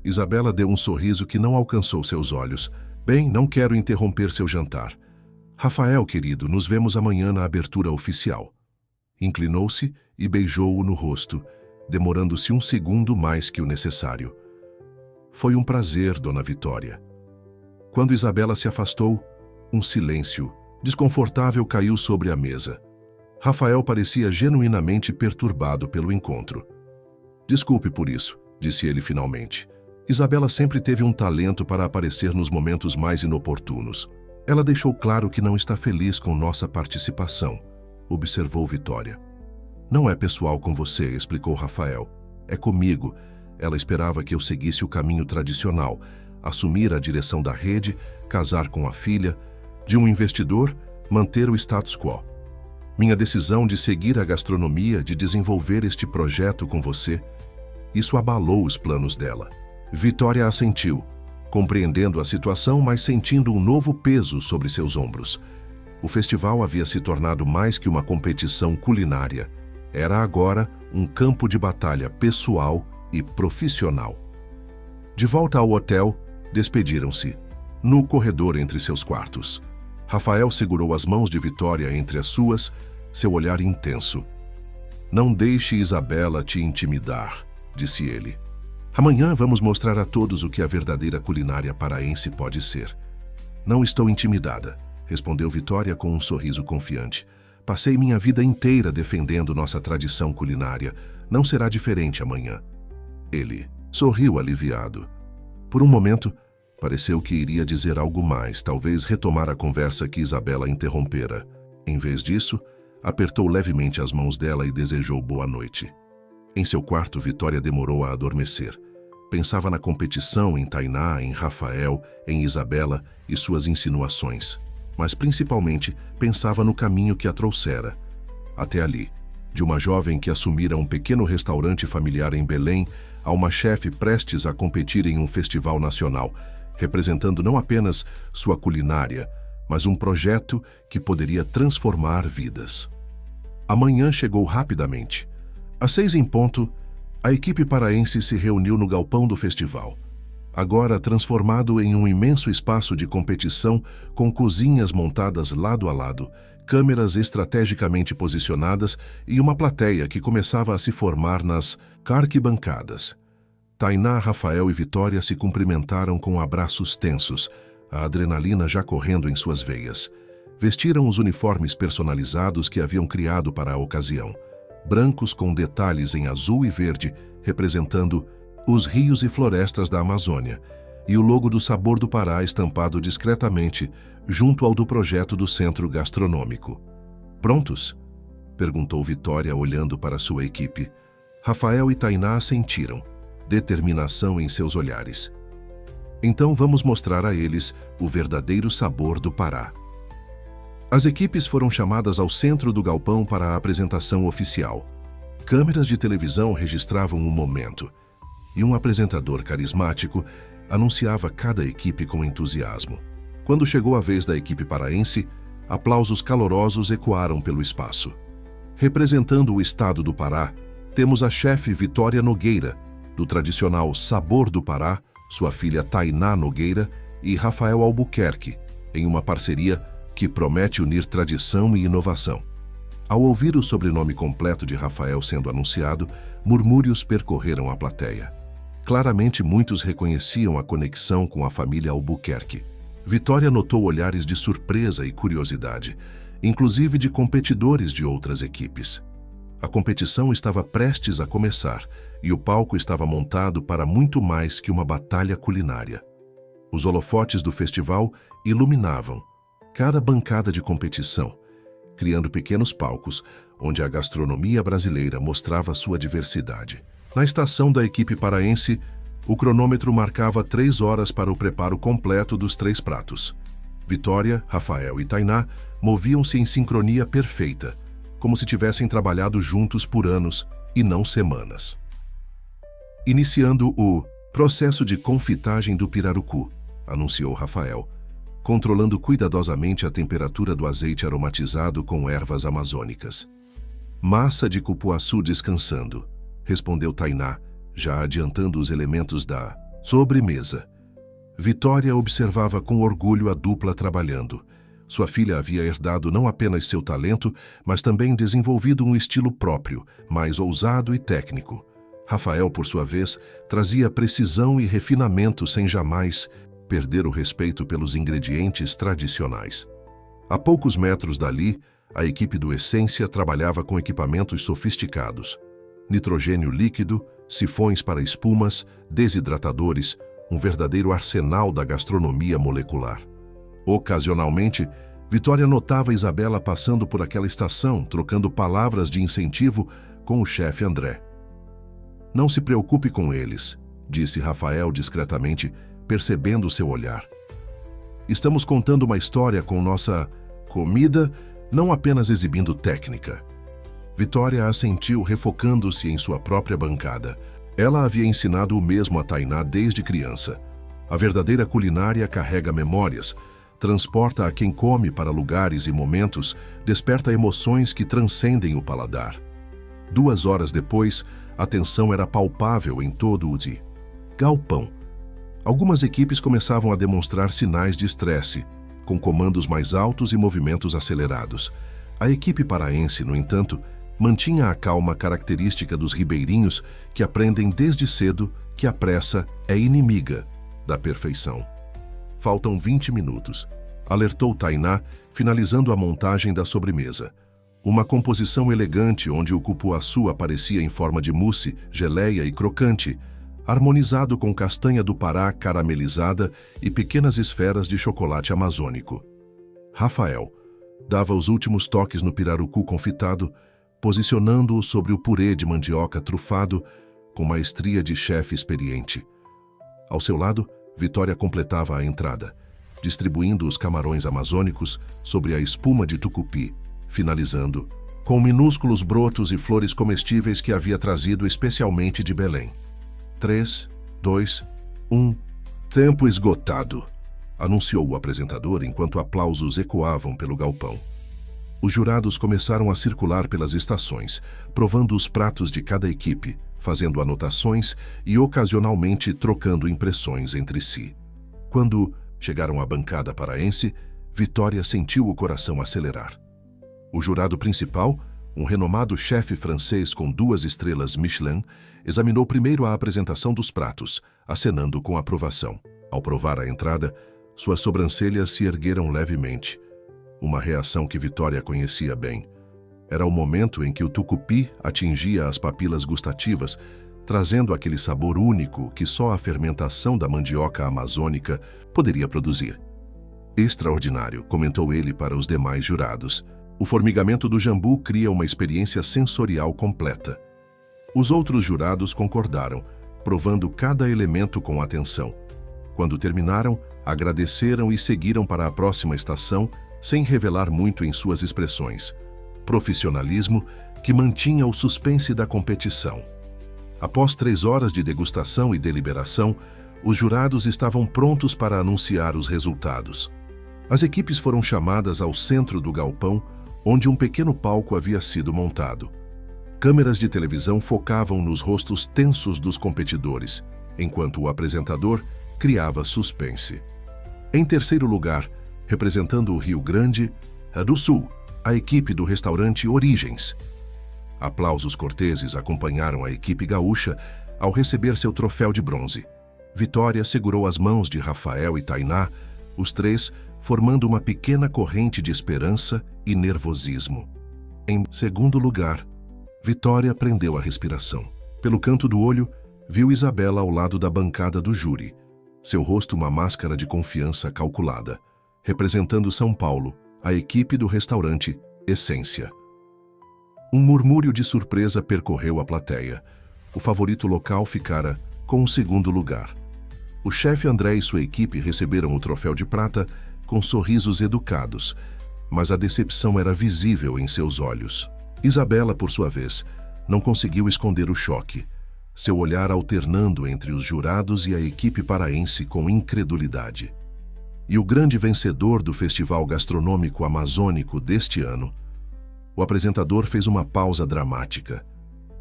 A: Isabela deu um sorriso que não alcançou seus olhos. «Bem, não quero interromper seu jantar. Rafael, querido, nos vemos amanhã na abertura oficial.» Inclinou-se e beijou-o no rosto, demorando-se 1 segundo mais que o necessário. Foi um prazer, Dona Vitória. Quando Isabela se afastou, um silêncio desconfortável caiu sobre a mesa. Rafael parecia genuinamente perturbado pelo encontro. Desculpe por isso, disse ele finalmente. Isabela sempre teve um talento para aparecer nos momentos mais inoportunos. Ela deixou claro que não está feliz com nossa participação, observou Vitória. Não é pessoal com você, explicou Rafael. É comigo. Ela esperava que eu seguisse o caminho tradicional, assumir a direção da rede, casar com a filha, de um investidor, manter o status quo. Minha decisão de seguir a gastronomia, de desenvolver este projeto com você, isso abalou os planos dela. Vitória assentiu, compreendendo a situação, mas sentindo um novo peso sobre seus ombros. O festival havia se tornado mais que uma competição culinária. Era agora um campo de batalha pessoal e profissional. De volta ao hotel, despediram-se, no corredor entre seus quartos. Rafael segurou as mãos de Vitória entre as suas, seu olhar intenso. Não deixe Isabela te intimidar, disse ele. Amanhã vamos mostrar a todos o que a verdadeira culinária paraense pode ser. Não estou intimidada, respondeu Vitória com um sorriso confiante. Passei minha vida inteira defendendo nossa tradição culinária. Não será diferente amanhã. Ele sorriu aliviado. Por um momento, pareceu que iria dizer algo mais, talvez retomar a conversa que Isabela interrompera. Em vez disso, apertou levemente as mãos dela e desejou boa noite. Em seu quarto, Vitória demorou a adormecer. Pensava na competição, em Tainá, em Rafael, em Isabela e suas insinuações. Mas principalmente pensava no caminho que a trouxera. Até ali, de uma jovem que assumira um pequeno restaurante familiar em Belém, a uma chefe prestes a competir em um festival nacional, representando não apenas sua culinária, mas um projeto que poderia transformar vidas. A manhã chegou rapidamente. Às 6 em ponto, a equipe paraense se reuniu no galpão do festival, agora transformado em um imenso espaço de competição com cozinhas montadas lado a lado, câmeras estrategicamente posicionadas e uma plateia que começava a se formar nas arquibancadas. Tainá, Rafael e Vitória se cumprimentaram com abraços tensos, a adrenalina já correndo em suas veias. Vestiram os uniformes personalizados que haviam criado para a ocasião, brancos com detalhes em azul e verde, representando os rios e florestas da Amazônia, e o logo do Sabor do Pará estampado discretamente junto ao do projeto do Centro Gastronômico. Prontos? Perguntou Vitória olhando para sua equipe. Rafael e Tainá assentiram, determinação em seus olhares. Então vamos mostrar a eles o verdadeiro sabor do Pará. As equipes foram chamadas ao centro do galpão para a apresentação oficial. Câmeras de televisão registravam o momento, e um apresentador carismático anunciava cada equipe com entusiasmo. Quando chegou a vez da equipe paraense, aplausos calorosos ecoaram pelo espaço. Representando o estado do Pará, temos a chefe Vitória Nogueira, do tradicional Sabor do Pará, sua filha Tainá Nogueira e Rafael Albuquerque, em uma parceria que promete unir tradição e inovação. Ao ouvir o sobrenome completo de Rafael sendo anunciado, murmúrios percorreram a plateia. Claramente muitos reconheciam a conexão com a família Albuquerque. Vitória notou olhares de surpresa e curiosidade, inclusive de competidores de outras equipes. A competição estava prestes a começar e o palco estava montado para muito mais que uma batalha culinária. Os holofotes do festival iluminavam cada bancada de competição, criando pequenos palcos onde a gastronomia brasileira mostrava sua diversidade. Na estação da equipe paraense, o cronômetro marcava 3 horas para o preparo completo dos 3 pratos. Vitória, Rafael e Tainá moviam-se em sincronia perfeita, como se tivessem trabalhado juntos por anos e não semanas. Iniciando o processo de confitagem do pirarucu, anunciou Rafael, controlando cuidadosamente a temperatura do azeite aromatizado com ervas amazônicas. Massa de cupuaçu descansando, respondeu Tainá, já adiantando os elementos da sobremesa. Vitória observava com orgulho a dupla trabalhando, Sua filha havia herdado não apenas seu talento, mas também desenvolvido um estilo próprio, mais ousado e técnico. Rafael, por sua vez, trazia precisão e refinamento sem jamais perder o respeito pelos ingredientes tradicionais. A poucos metros dali, a equipe do Essência trabalhava com equipamentos sofisticados. Nitrogênio líquido, sifões para espumas, desidratadores, um verdadeiro arsenal da gastronomia molecular. Ocasionalmente, Vitória notava Isabela passando por aquela estação, trocando palavras de incentivo com o chefe André. "Não se preocupe com eles", disse Rafael discretamente, percebendo seu olhar. "Estamos contando uma história com nossa comida, não apenas exibindo técnica." Vitória assentiu, refocando-se em sua própria bancada. Ela havia ensinado o mesmo a Tainá desde criança. A verdadeira culinária carrega memórias, transporta a quem come para lugares e momentos, desperta emoções que transcendem o paladar. 2 horas depois, a tensão era palpável em todo o galpão. Algumas equipes começavam a demonstrar sinais de estresse, com comandos mais altos e movimentos acelerados. A equipe paraense, no entanto, mantinha a calma característica dos ribeirinhos que aprendem desde cedo que a pressa é inimiga da perfeição. "Faltam 20 minutos", alertou Tainá, finalizando a montagem da sobremesa. Uma composição elegante onde o cupuaçu aparecia em forma de mousse, geleia e crocante, harmonizado com castanha do Pará caramelizada e pequenas esferas de chocolate amazônico. Rafael dava os últimos toques no pirarucu confitado, posicionando-o sobre o purê de mandioca trufado com maestria de chefe experiente. Ao seu lado, Vitória completava a entrada, distribuindo os camarões amazônicos sobre a espuma de tucupi, finalizando com minúsculos brotos e flores comestíveis que havia trazido especialmente de Belém. 3, 2, 1. "Tempo esgotado", anunciou o apresentador enquanto aplausos ecoavam pelo galpão. Os jurados começaram a circular pelas estações, provando os pratos de cada equipe, fazendo anotações e ocasionalmente trocando impressões entre si. Quando chegaram à bancada paraense, Vitória sentiu o coração acelerar. O jurado principal, um renomado chefe francês com 2 estrelas Michelin, examinou primeiro a apresentação dos pratos, acenando com aprovação. Ao provar a entrada, suas sobrancelhas se ergueram levemente. Uma reação que Vitória conhecia bem. Era o momento em que o tucupi atingia as papilas gustativas, trazendo aquele sabor único que só a fermentação da mandioca amazônica poderia produzir. "Extraordinário", comentou ele para os demais jurados. "O formigamento do jambu cria uma experiência sensorial completa." Os outros jurados concordaram, provando cada elemento com atenção. Quando terminaram, agradeceram e seguiram para a próxima estação, sem revelar muito em suas expressões. Profissionalismo que mantinha o suspense da competição. Após 3 horas de degustação e deliberação, os jurados estavam prontos para anunciar os resultados. As equipes foram chamadas ao centro do galpão, onde um pequeno palco havia sido montado. Câmeras de televisão focavam nos rostos tensos dos competidores, enquanto o apresentador criava suspense. Em terceiro lugar, representando o Rio Grande do Sul, a equipe do restaurante Origens. Aplausos corteses acompanharam a equipe gaúcha ao receber seu troféu de bronze. Vitória segurou as mãos de Rafael e Tainá, os 3 formando uma pequena corrente de esperança e nervosismo. Em segundo lugar, Vitória prendeu a respiração. Pelo canto do olho, viu Isabela ao lado da bancada do júri, seu rosto uma máscara de confiança calculada, representando São Paulo, a equipe do restaurante Essência. Um murmúrio de surpresa percorreu a plateia. O favorito local ficara com o segundo lugar. O chefe André e sua equipe receberam o troféu de prata com sorrisos educados, mas a decepção era visível em seus olhos. Isabela, por sua vez, não conseguiu esconder o choque, seu olhar alternando entre os jurados e a equipe paraense com incredulidade. E o grande vencedor do Festival Gastronômico Amazônico deste ano, o apresentador fez uma pausa dramática,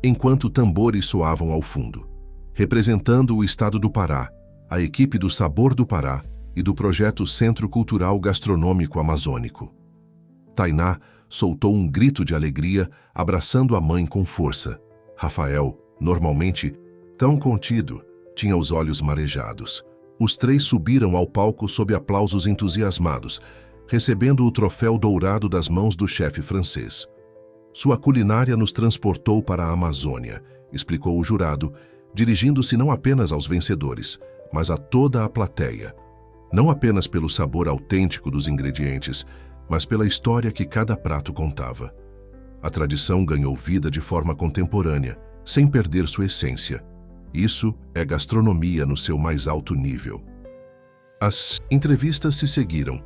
A: enquanto tambores soavam ao fundo. Representando o estado do Pará, a equipe do Sabor do Pará e do projeto Centro Cultural Gastronômico Amazônico. Tainá soltou um grito de alegria, abraçando a mãe com força. Rafael, normalmente tão contido, tinha os olhos marejados. Os três subiram ao palco sob aplausos entusiasmados, recebendo o troféu dourado das mãos do chefe francês. Sua culinária nos transportou para a Amazônia, explicou o jurado, dirigindo-se não apenas aos vencedores, mas a toda a plateia. Não apenas pelo sabor autêntico dos ingredientes, mas pela história que cada prato contava. A tradição ganhou vida de forma contemporânea, sem perder sua essência. Isso é gastronomia no seu mais alto nível. As entrevistas se seguiram,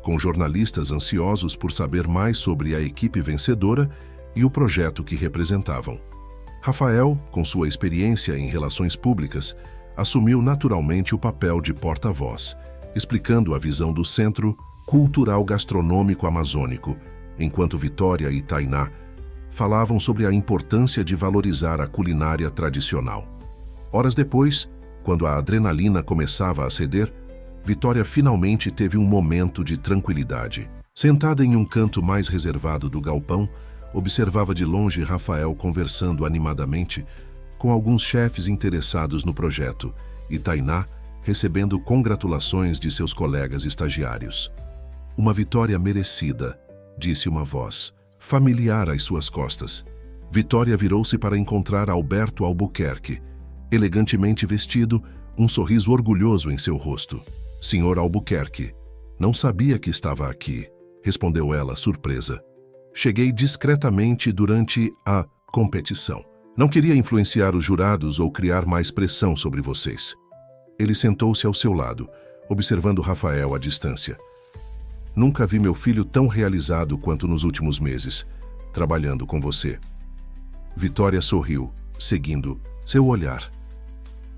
A: com jornalistas ansiosos por saber mais sobre a equipe vencedora e o projeto que representavam. Rafael, com sua experiência em relações públicas, assumiu naturalmente o papel de porta-voz, explicando a visão do Centro Cultural Gastronômico Amazônico, enquanto Vitória e Tainá falavam sobre a importância de valorizar a culinária tradicional. Horas depois, quando a adrenalina começava a ceder, Vitória finalmente teve um momento de tranquilidade. Sentada em um canto mais reservado do galpão, observava de longe Rafael conversando animadamente com alguns chefes interessados no projeto e Tainá recebendo congratulações de seus colegas estagiários. Uma vitória merecida, disse uma voz, familiar às suas costas. Vitória virou-se para encontrar Alberto Albuquerque, elegantemente vestido, um sorriso orgulhoso em seu rosto. Senhor Albuquerque, não sabia que estava aqui, respondeu ela, surpresa. Cheguei discretamente durante a competição. Não queria influenciar os jurados ou criar mais pressão sobre vocês. Ele sentou-se ao seu lado, observando Rafael à distância. Nunca vi meu filho tão realizado quanto nos últimos meses, trabalhando com você. Vitória sorriu, seguindo seu olhar.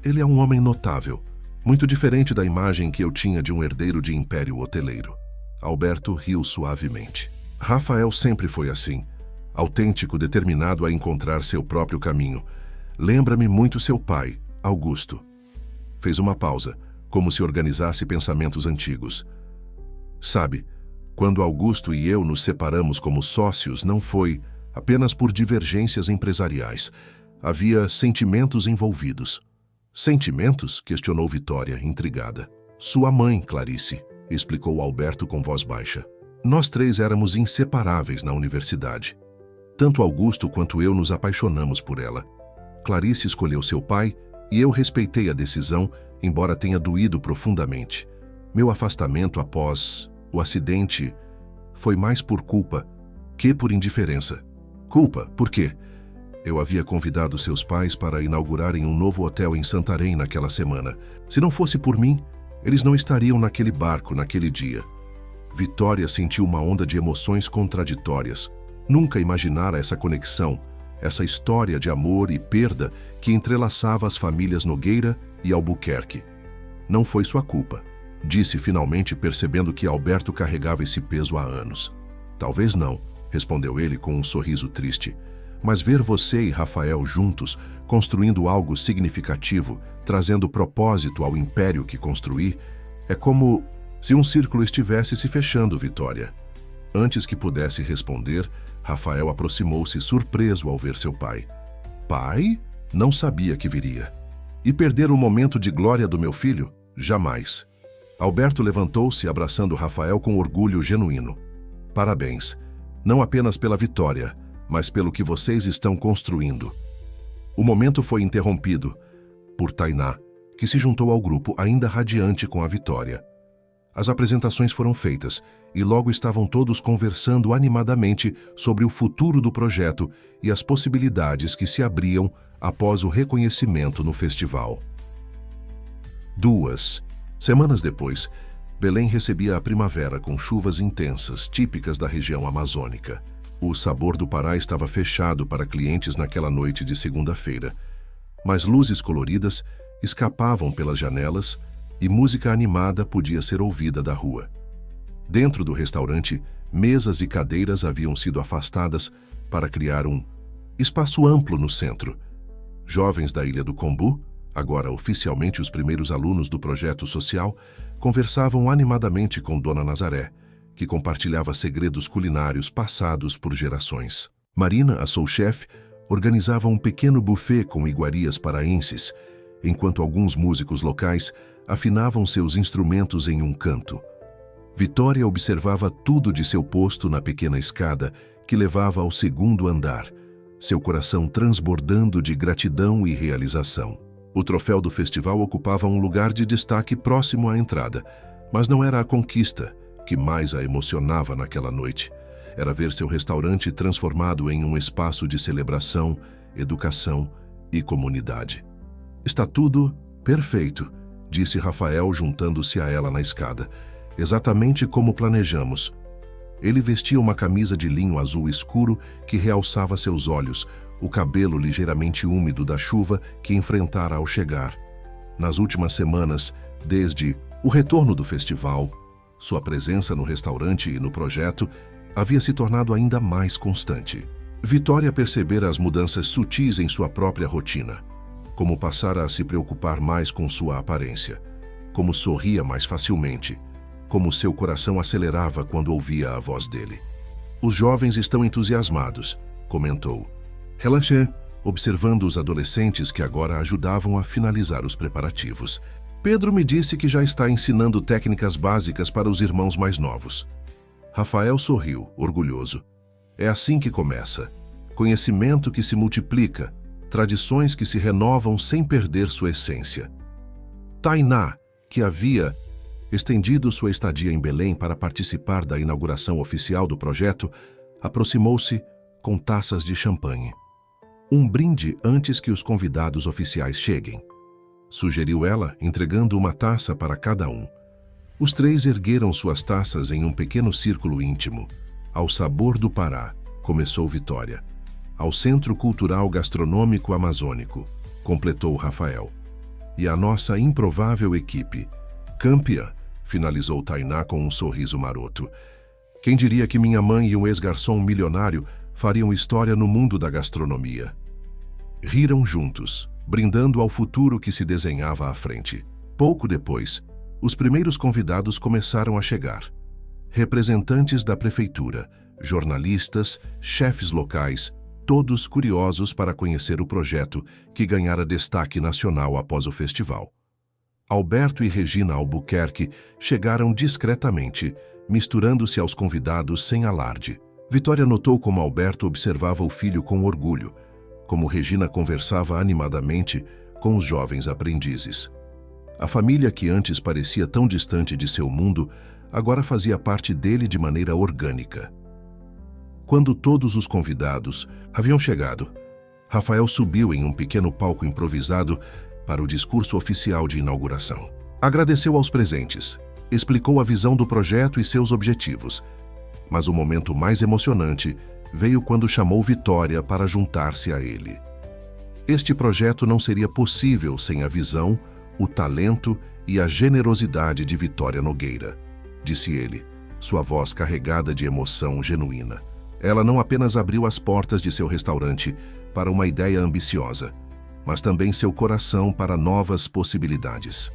A: Ele é um homem notável, muito diferente da imagem que eu tinha de um herdeiro de império hoteleiro. Alberto riu suavemente. Rafael sempre foi assim, autêntico, determinado a encontrar seu próprio caminho. Lembra-me muito seu pai, Augusto. Fez uma pausa, como se organizasse pensamentos antigos. Sabe, quando Augusto e eu nos separamos como sócios, não foi apenas por divergências empresariais. Havia sentimentos envolvidos. Sentimentos? Questionou Vitória, intrigada. Sua mãe, Clarice, explicou Alberto com voz baixa. Nós três éramos inseparáveis na universidade. Tanto Augusto quanto eu nos apaixonamos por ela. Clarice escolheu seu pai e eu respeitei a decisão, embora tenha doído profundamente. Meu afastamento após o acidente foi mais por culpa que por indiferença. Culpa? Por quê? Eu havia convidado seus pais para inaugurarem um novo hotel em Santarém naquela semana. Se não fosse por mim, eles não estariam naquele barco naquele dia. Vitória sentiu uma onda de emoções contraditórias. Nunca imaginara essa conexão, essa história de amor e perda que entrelaçava as famílias Nogueira e Albuquerque. Não foi sua culpa, disse finalmente, percebendo que Alberto carregava esse peso há anos. Talvez não, respondeu ele com um sorriso triste. Mas ver você e Rafael juntos, construindo algo significativo, trazendo propósito ao império que construí, é como se um círculo estivesse se fechando, Vitória. Antes que pudesse responder, Rafael aproximou-se surpreso ao ver seu pai. Pai? Não sabia que viria. E perder o momento de glória do meu filho? Jamais. Alberto levantou-se, abraçando Rafael com orgulho genuíno. Parabéns, não apenas pela vitória, mas pelo que vocês estão construindo. O momento foi interrompido por Tainá, que se juntou ao grupo ainda radiante com a vitória. As apresentações foram feitas e logo estavam todos conversando animadamente sobre o futuro do projeto e as possibilidades que se abriam após o reconhecimento no festival. 2 semanas depois, Belém recebia a primavera com chuvas intensas, típicas da região amazônica. O Sabor do Pará estava fechado para clientes naquela noite de segunda-feira, mas luzes coloridas escapavam pelas janelas e música animada podia ser ouvida da rua. Dentro do restaurante, mesas e cadeiras haviam sido afastadas para criar um espaço amplo no centro. Jovens da Ilha do Combu, Agora, oficialmente, os primeiros alunos do projeto social conversavam animadamente com Dona Nazaré, que compartilhava segredos culinários passados por gerações. Marina, a sous-chefe, organizava um pequeno buffet com iguarias paraenses, enquanto alguns músicos locais afinavam seus instrumentos em um canto. Vitória observava tudo de seu posto na pequena escada que levava ao segundo andar, seu coração transbordando de gratidão e realização. O troféu do festival ocupava um lugar de destaque próximo à entrada, mas não era a conquista que mais a emocionava naquela noite. Era ver seu restaurante transformado em um espaço de celebração, educação e comunidade. "Está tudo perfeito", disse Rafael juntando-se a ela na escada. "Exatamente como planejamos." Ele vestia uma camisa de linho azul escuro que realçava seus olhos, o cabelo ligeiramente úmido da chuva que enfrentara ao chegar. Nas últimas semanas, desde o retorno do festival, sua presença no restaurante e no projeto havia se tornado ainda mais constante. Vitória percebera as mudanças sutis em sua própria rotina, como passara a se preocupar mais com sua aparência, como sorria mais facilmente, como seu coração acelerava quando ouvia a voz dele. "Os jovens estão entusiasmados", comentou. Relaxé, observando os adolescentes que agora ajudavam a finalizar os preparativos. "Pedro me disse que já está ensinando técnicas básicas para os irmãos mais novos." Rafael sorriu, orgulhoso. "É assim que começa. Conhecimento que se multiplica, tradições que se renovam sem perder sua essência." Tainá, que havia estendido sua estadia em Belém para participar da inauguração oficial do projeto, aproximou-se com taças de champanhe. "Um brinde antes que os convidados oficiais cheguem", sugeriu ela, entregando uma taça para cada um. Os três ergueram suas taças em um pequeno círculo íntimo. "Ao sabor do Pará", começou Vitória. "Ao Centro Cultural Gastronômico Amazônico", completou Rafael. "E à nossa improvável equipe, campeã", finalizou Tainá com um sorriso maroto. "Quem diria que minha mãe e um ex-garçom milionário fariam história no mundo da gastronomia?" Riram juntos, brindando ao futuro que se desenhava à frente. Pouco depois, os primeiros convidados começaram a chegar. Representantes da prefeitura, jornalistas, chefes locais, todos curiosos para conhecer o projeto que ganhara destaque nacional após o festival. Alberto e Regina Albuquerque chegaram discretamente, misturando-se aos convidados sem alarde. Vitória notou como Alberto observava o filho com orgulho, como Regina conversava animadamente com os jovens aprendizes. A família que antes parecia tão distante de seu mundo, agora fazia parte dele de maneira orgânica. Quando todos os convidados haviam chegado, Rafael subiu em um pequeno palco improvisado para o discurso oficial de inauguração. Agradeceu aos presentes, explicou a visão do projeto e seus objetivos, mas o momento mais emocionante veio quando chamou Vitória para juntar-se a ele. Este projeto não seria possível sem a visão, o talento e a generosidade de Vitória Nogueira, disse ele, sua voz carregada de emoção genuína. Ela não apenas abriu as portas de seu restaurante para uma ideia ambiciosa, mas também seu coração para novas possibilidades.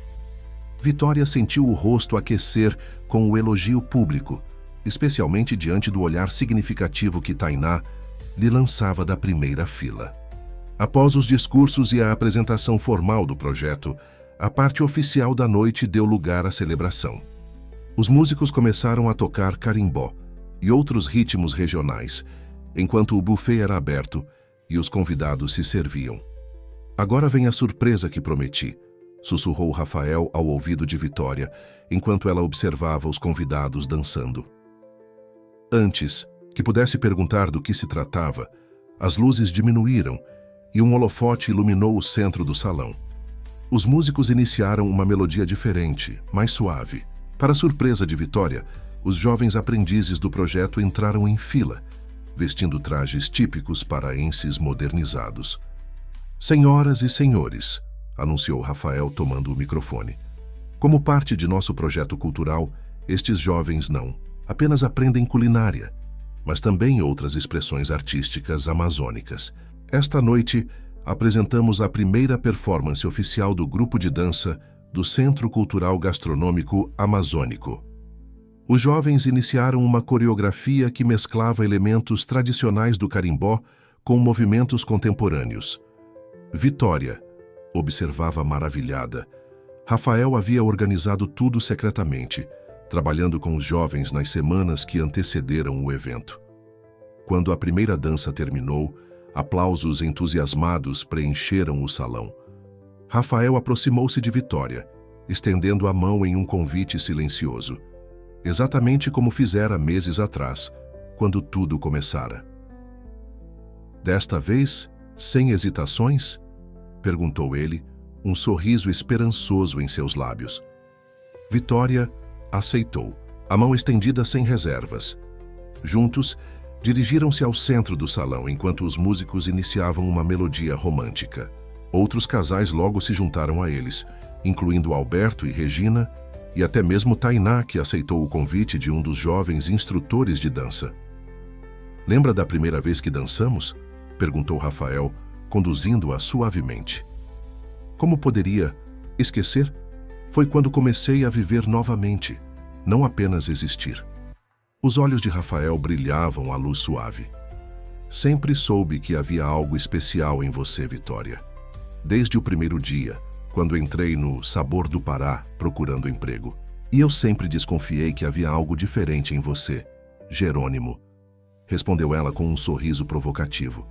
A: Vitória sentiu o rosto aquecer com o elogio público, especialmente diante do olhar significativo que Tainá lhe lançava da primeira fila. Após os discursos e a apresentação formal do projeto, a parte oficial da noite deu lugar à celebração. Os músicos começaram a tocar carimbó e outros ritmos regionais, enquanto o buffet era aberto e os convidados se serviam. "Agora vem a surpresa que prometi", sussurrou Rafael ao ouvido de Vitória, enquanto ela observava os convidados dançando. Antes que pudesse perguntar do que se tratava, as luzes diminuíram e um holofote iluminou o centro do salão. Os músicos iniciaram uma melodia diferente, mais suave. Para surpresa de Vitória, os jovens aprendizes do projeto entraram em fila, vestindo trajes típicos paraenses modernizados. "Senhoras e senhores", anunciou Rafael tomando o microfone. "Como parte de nosso projeto cultural, estes jovens não apenas aprendem culinária, mas também outras expressões artísticas amazônicas. Esta noite, apresentamos a primeira performance oficial do grupo de dança do Centro Cultural Gastronômico Amazônico. Os jovens iniciaram uma coreografia que mesclava elementos tradicionais do carimbó com movimentos contemporâneos. Vitória observava maravilhada. Rafael havia organizado tudo secretamente, trabalhando com os jovens nas semanas que antecederam o evento. Quando a primeira dança terminou, aplausos entusiasmados preencheram o salão. Rafael aproximou-se de Vitória, estendendo a mão em um convite silencioso, exatamente como fizera meses atrás, quando tudo começara. Desta vez, sem hesitações? Perguntou ele, um sorriso esperançoso em seus lábios. Vitória aceitou, a mão estendida sem reservas. Juntos, dirigiram-se ao centro do salão enquanto os músicos iniciavam uma melodia romântica. Outros casais logo se juntaram a eles, incluindo Alberto e Regina, e até mesmo Tainá, que aceitou o convite de um dos jovens instrutores de dança. "Lembra da primeira vez que dançamos?" perguntou Rafael, conduzindo-a suavemente. "Como poderia esquecer? Foi quando comecei a viver novamente, não apenas existir." Os olhos de Rafael brilhavam à luz suave. "Sempre soube que havia algo especial em você, Vitória. Desde o primeiro dia, quando entrei no Sabor do Pará procurando emprego. E eu sempre desconfiei que havia algo diferente em você, Jerônimo." Respondeu ela com um sorriso provocativo.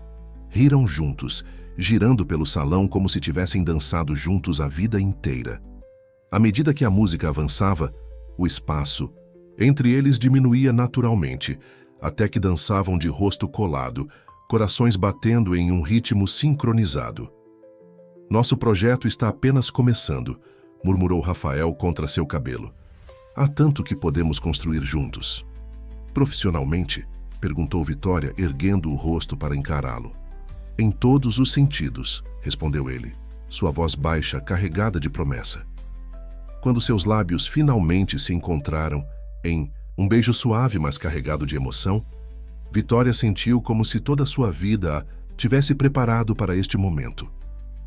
A: Riram juntos, girando pelo salão como se tivessem dançado juntos a vida inteira. À medida que a música avançava, o espaço entre eles diminuía naturalmente, até que dançavam de rosto colado, corações batendo em um ritmo sincronizado. "Nosso projeto está apenas começando", murmurou Rafael contra seu cabelo. "Há tanto que podemos construir juntos." "Profissionalmente?" perguntou Vitória, erguendo o rosto para encará-lo. "Em todos os sentidos", respondeu ele, sua voz baixa, carregada de promessa. Quando seus lábios finalmente se encontraram em um beijo suave, mas carregado de emoção, Vitória sentiu como se toda a sua vida a tivesse preparado para este momento.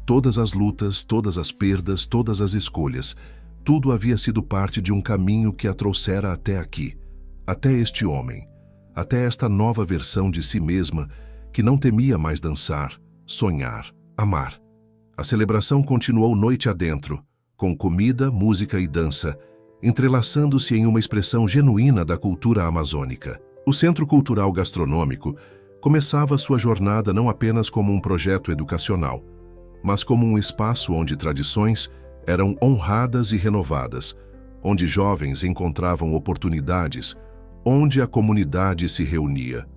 A: Todas as lutas, todas as perdas, todas as escolhas, tudo havia sido parte de um caminho que a trouxera até aqui, até este homem, até esta nova versão de si mesma que não temia mais dançar, sonhar, amar. A celebração continuou noite adentro, com comida, música e dança, entrelaçando-se em uma expressão genuína da cultura amazônica. O Centro Cultural Gastronômico começava sua jornada não apenas como um projeto educacional, mas como um espaço onde tradições eram honradas e renovadas, onde jovens encontravam oportunidades, onde a comunidade se reunia.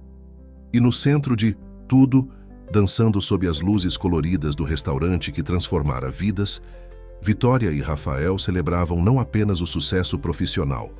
A: E no centro de tudo, dançando sob as luzes coloridas do restaurante que transformara vidas, Vitória e Rafael celebravam não apenas o sucesso profissional,